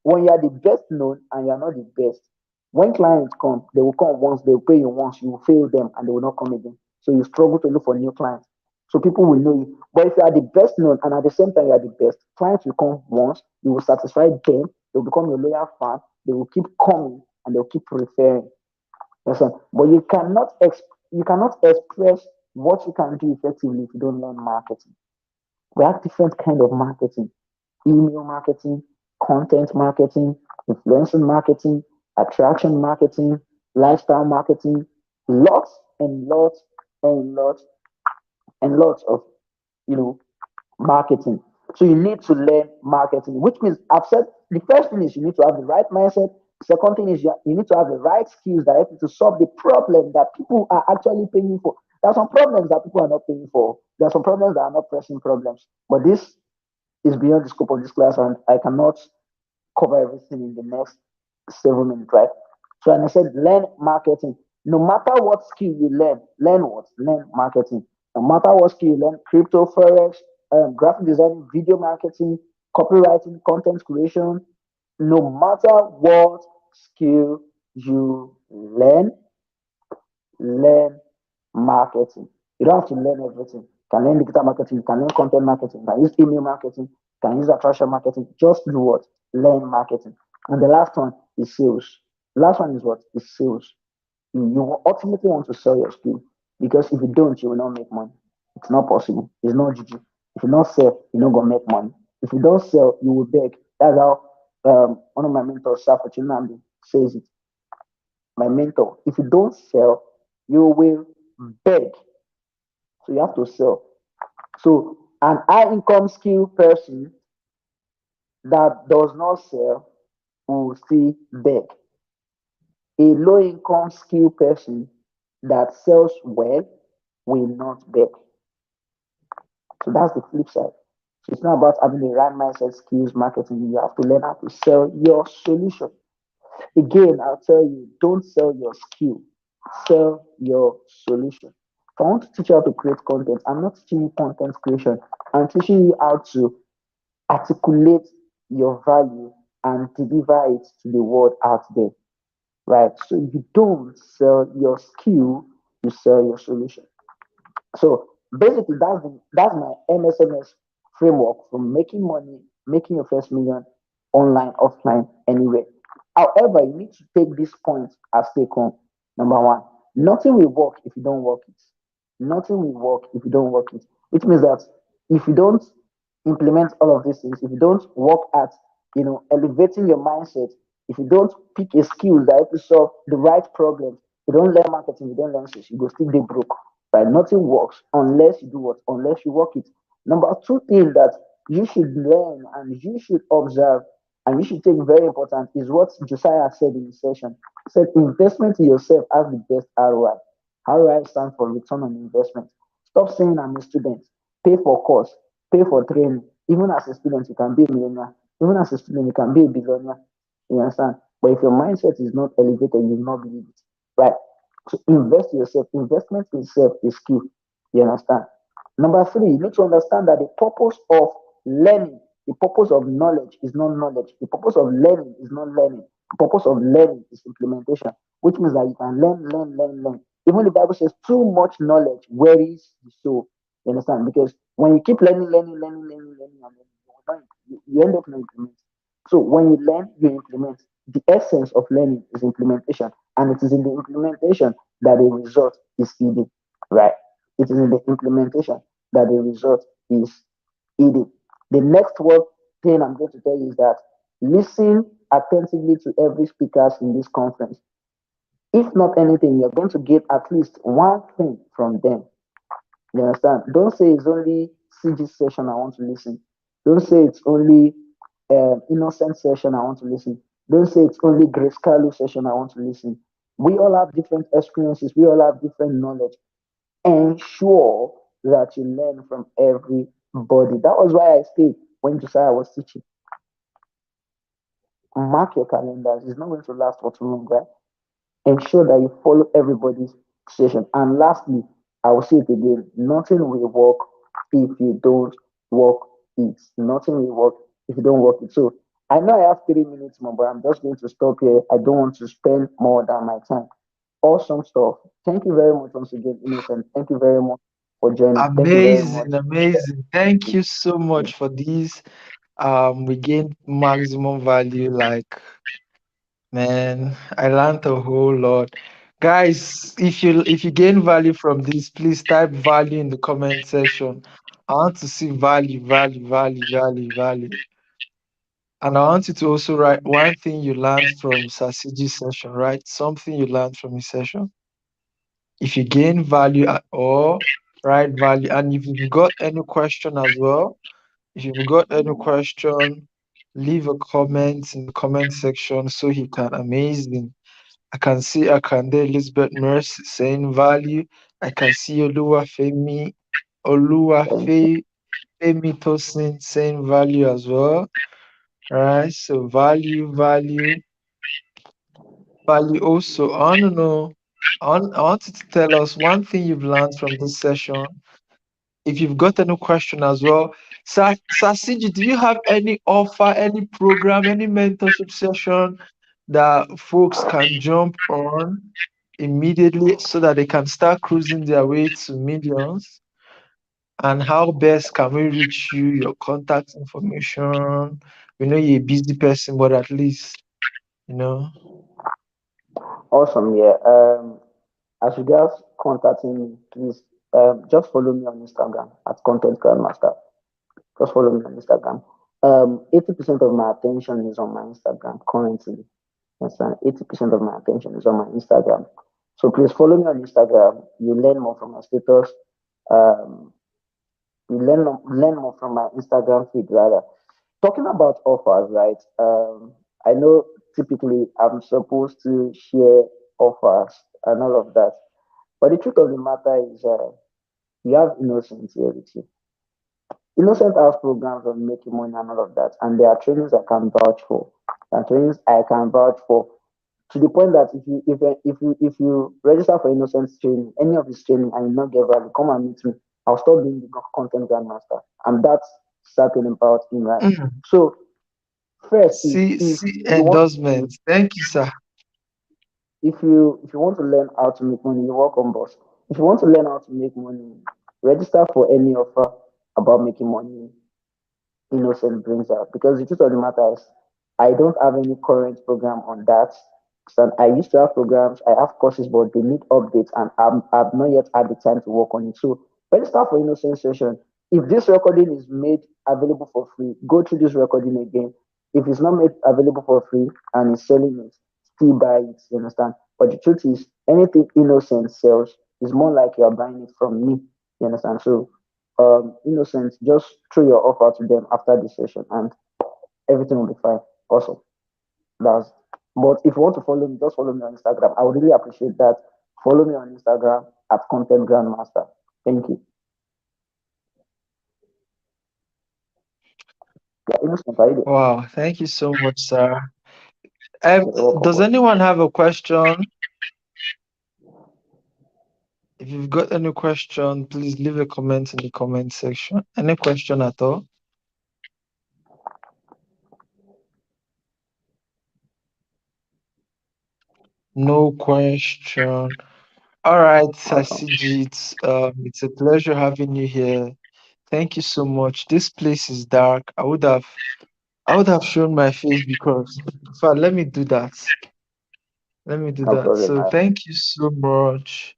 when you are the best known and you are not the best, when clients come, they will come once, they will pay you once, you will fail them and they will not come again. So you struggle to look for new clients. So people will know you. But if you are the best known and at the same time you are the best, clients will come once, you will satisfy them, they will become your loyal fan, they will keep coming and they'll keep referring. Listen, but you cannot express what you can do effectively if you don't learn marketing. We have different kind of marketing: email marketing, content marketing, influencer marketing, attraction marketing, lifestyle marketing, lots and lots and lots and lots of you know marketing. So you need to learn marketing, which means I've said the first thing is you need to have the right mindset. Second thing is you need to have the right skills that help you to solve the problem that people are actually paying for. There are some problems that people are not paying for. There are some problems that are not pressing problems. But this is beyond the scope of this class, and I cannot cover everything in the next 7 minutes, right? So, and I said, learn marketing. No matter what skill you learn what? Learn marketing. No matter what skill you learn, crypto, forex, graphic design, video marketing, copywriting, content creation, no matter what skill you learn marketing. You don't have to learn everything. You can learn digital marketing, you can learn content marketing, you can use email marketing, you can use attraction marketing. Just do what? Learn marketing. And the last one is sales. The last one is what? Is sales. You ultimately want to sell your skill because if you don't, you will not make money. It's not possible. It's not juju. If you not sell, you're not gonna make money. If you don't sell, you will beg. That's how one of my mentors, Safo Chinamdi, says it. My mentor. If you don't sell, you will beg. So you have to sell. So an high income skill person that does not sell will still beg. A low income skill person that sells well will not beg. So that's the flip side. So it's not about having the right mindset, skills, marketing. You have to learn how to sell your solution. Again, I'll tell you, don't sell your skill, sell your solution. If I want to teach you how to create content, I'm not teaching you content creation. I'm teaching you how to articulate your value and deliver it to the world out there. Right? So if you don't sell your skill, you sell your solution. So basically, that's my MSMS framework from making money, making your first million online, offline, anywhere. However, you need to take this point as take home. Number one, nothing will work if you don't work it. Nothing will work if you don't work it. Which means that if you don't implement all of these things, if you don't work at elevating your mindset, if you don't pick a skill that help you solve the right problems, you don't learn marketing, you don't learn sales, you go still be broke. Right? Nothing works unless you do what? Unless you work it. Number two thing that you should learn and you should observe and you should take very important is what Josiah said in the session. He said investment in yourself has the best ROI. ROI stands for return on investment. Stop saying I'm a student. Pay for course, pay for training. Even as a student, you can be a millionaire. Even as a student, you can be a billionaire. You understand? But if your mindset is not elevated, you will not believe it. Right? So invest in yourself. Investment in self is key. You understand? Number three, you need to understand that the purpose of learning, the purpose of knowledge is not knowledge. The purpose of learning is not learning. The purpose of learning is implementation, which means that you can learn. Even the Bible says too much knowledge wearies the soul. You understand? Because when you keep learning, you end up not implementing. So when you learn, you implement. The essence of learning is implementation, and it is in the implementation that the result is hidden. Right? It is in the implementation that the result is hidden. The next word thing I'm going to tell you is that listen attentively to every speakers in this conference. If not anything, you're going to get at least one thing from them. You understand? Don't say it's only CG session I want to listen. Don't say it's only innocent session I want to listen. Don't say it's only Grace Carlo session I want to listen. We all have different experiences. We all have different knowledge. Ensure that you learn from everybody. That was why I stayed when Josiah was teaching. Mark your calendars. It's not going to last for too long, right? Ensure that you follow everybody's session. And lastly, I will say it again, nothing will work if you don't work it. Nothing will work if you don't work it. So I know I have 3 minutes more, but I'm just going to stop here. I don't want to spend more than my time. Awesome stuff. Thank you very much once again, Innocent. Thank you very much for joining. Thank you very much. Amazing, amazing. Thank you so much for this. We gained maximum value. Like, man, I learned a whole lot. Guys, if you gain value from this, please type value in the comment section. I want to see value, value, value, value, value. And I want you to also write one thing you learned from Sasiji's session, right? Something you learned from his session. If you gain value at all, write value. And if you've got any question as well, if you've got any question, leave a comment in the comment section so he can. Amazing. I can see Akande Elizabeth Mercy saying value. I can see Thank you. Femi Tosin saying value as well. Right? So value also. I don't know. I want you to tell us one thing you've learned from this session. If you've got any question as well. Sir CG, do you have any offer, any program, any mentorship session that folks can jump on immediately so that they can start cruising their way to millions? And how best can we reach you, your contact information? We know you're a busy person, but at least, you know. Awesome. Yeah. As regards contacting me, please just follow me on Instagram at Content Grandmaster. Just follow me on Instagram. 80% of my attention is on my Instagram currently. Yes, and 80% of my attention is on my Instagram. So please follow me on Instagram. You learn more from my status. Um, you learn more from my Instagram feed rather. Talking about offers, right? I know typically I'm supposed to share offers and all of that, but the truth of the matter is, you have innocence here with you. Innocent House programs on making money and all of that, and there are trainings I can vouch for. There are trainings I can vouch for to the point that if you register for Innocence training, any of this training, and you not get value, come and meet me. I'll stop being the content grandmaster, and that's certain about him, right? Mm. So first, if See you want to endorsements. Thank you, sir. if you want to learn how to make money, you're welcome, boss. If you want to learn how to make money, register for any offer about making money Innocent brings out. Because the truth of the matter is, I don't have any current program on that. So I used to have programs, I have courses, but they need updates, and I've not yet had the time to work on it. So register for Innocent session. If this recording is made available for free, go through this recording again. If it's not made available for free and it's selling it, still buy it. You understand? But the truth is, anything Innocent sells is more like you're buying it from me. You understand? So Innocent, just throw your offer to them after the session and everything will be fine. Awesome. That's but if you want to follow me, just follow me on Instagram. I would really appreciate that. Follow me on Instagram at Content Grandmaster. Thank you. Yeah, Innocent, are you there? Wow, thank you so much, sir. You're welcome, Does boss. anyone have a question? If you've got any question, please leave a comment in the comment section. Any question at all? No question. All right, Awesome. Sasiji, it's a pleasure having you here. Thank you so much. This place is dark. I would have shown my face because in fact, let me do that. Let me do No that. problem. So thank you so much.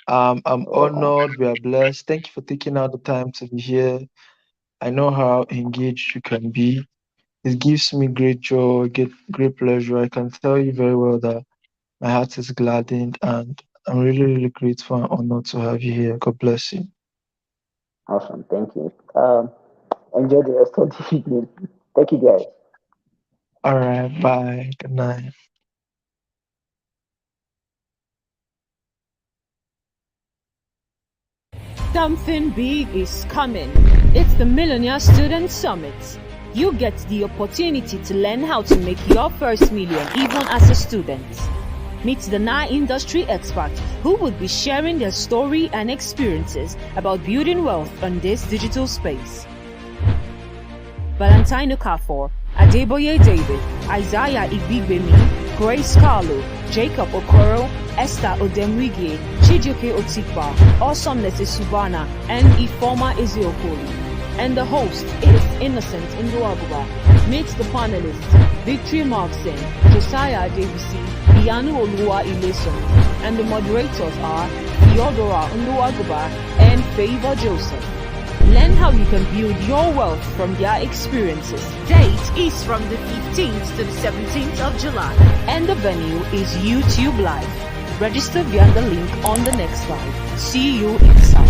I'm You're welcome. honored. We are blessed. Thank you for taking out the time to be here. I know how engaged you can be. It gives me great joy, great pleasure. I can tell you very well that my heart is gladdened and I'm really, really grateful and honored to have you here. God bless you. Awesome. Thank you. Enjoy the rest of the evening. Thank you, guys. All right, bye. Good night. Something big is coming. It's the Millionaire Student Summit. You get the opportunity to learn how to make your first million even as a student. Meet the 9 industry experts who would be sharing their story and experiences about building wealth on this digital space. Valentine Okafor, Adeboye David, Isaiah Ibigbemi, Grace Carlo, Jacob Okoro, Esther Odemwige, Chijioke Otikba, Awesomeness Subana, and Ifoma Ezeokoli. And the host is Innocent Nduaguba. Meet the panelists, Victory Markson, Josiah Davisi, Ianu Olua Ileson. And the moderators are Theodora Nduaguba and Favor Joseph. Learn how you can build your wealth from their experiences. Date is from the 15th to the 17th of July. And the venue is YouTube Live. Register via the link on the next slide. See you inside.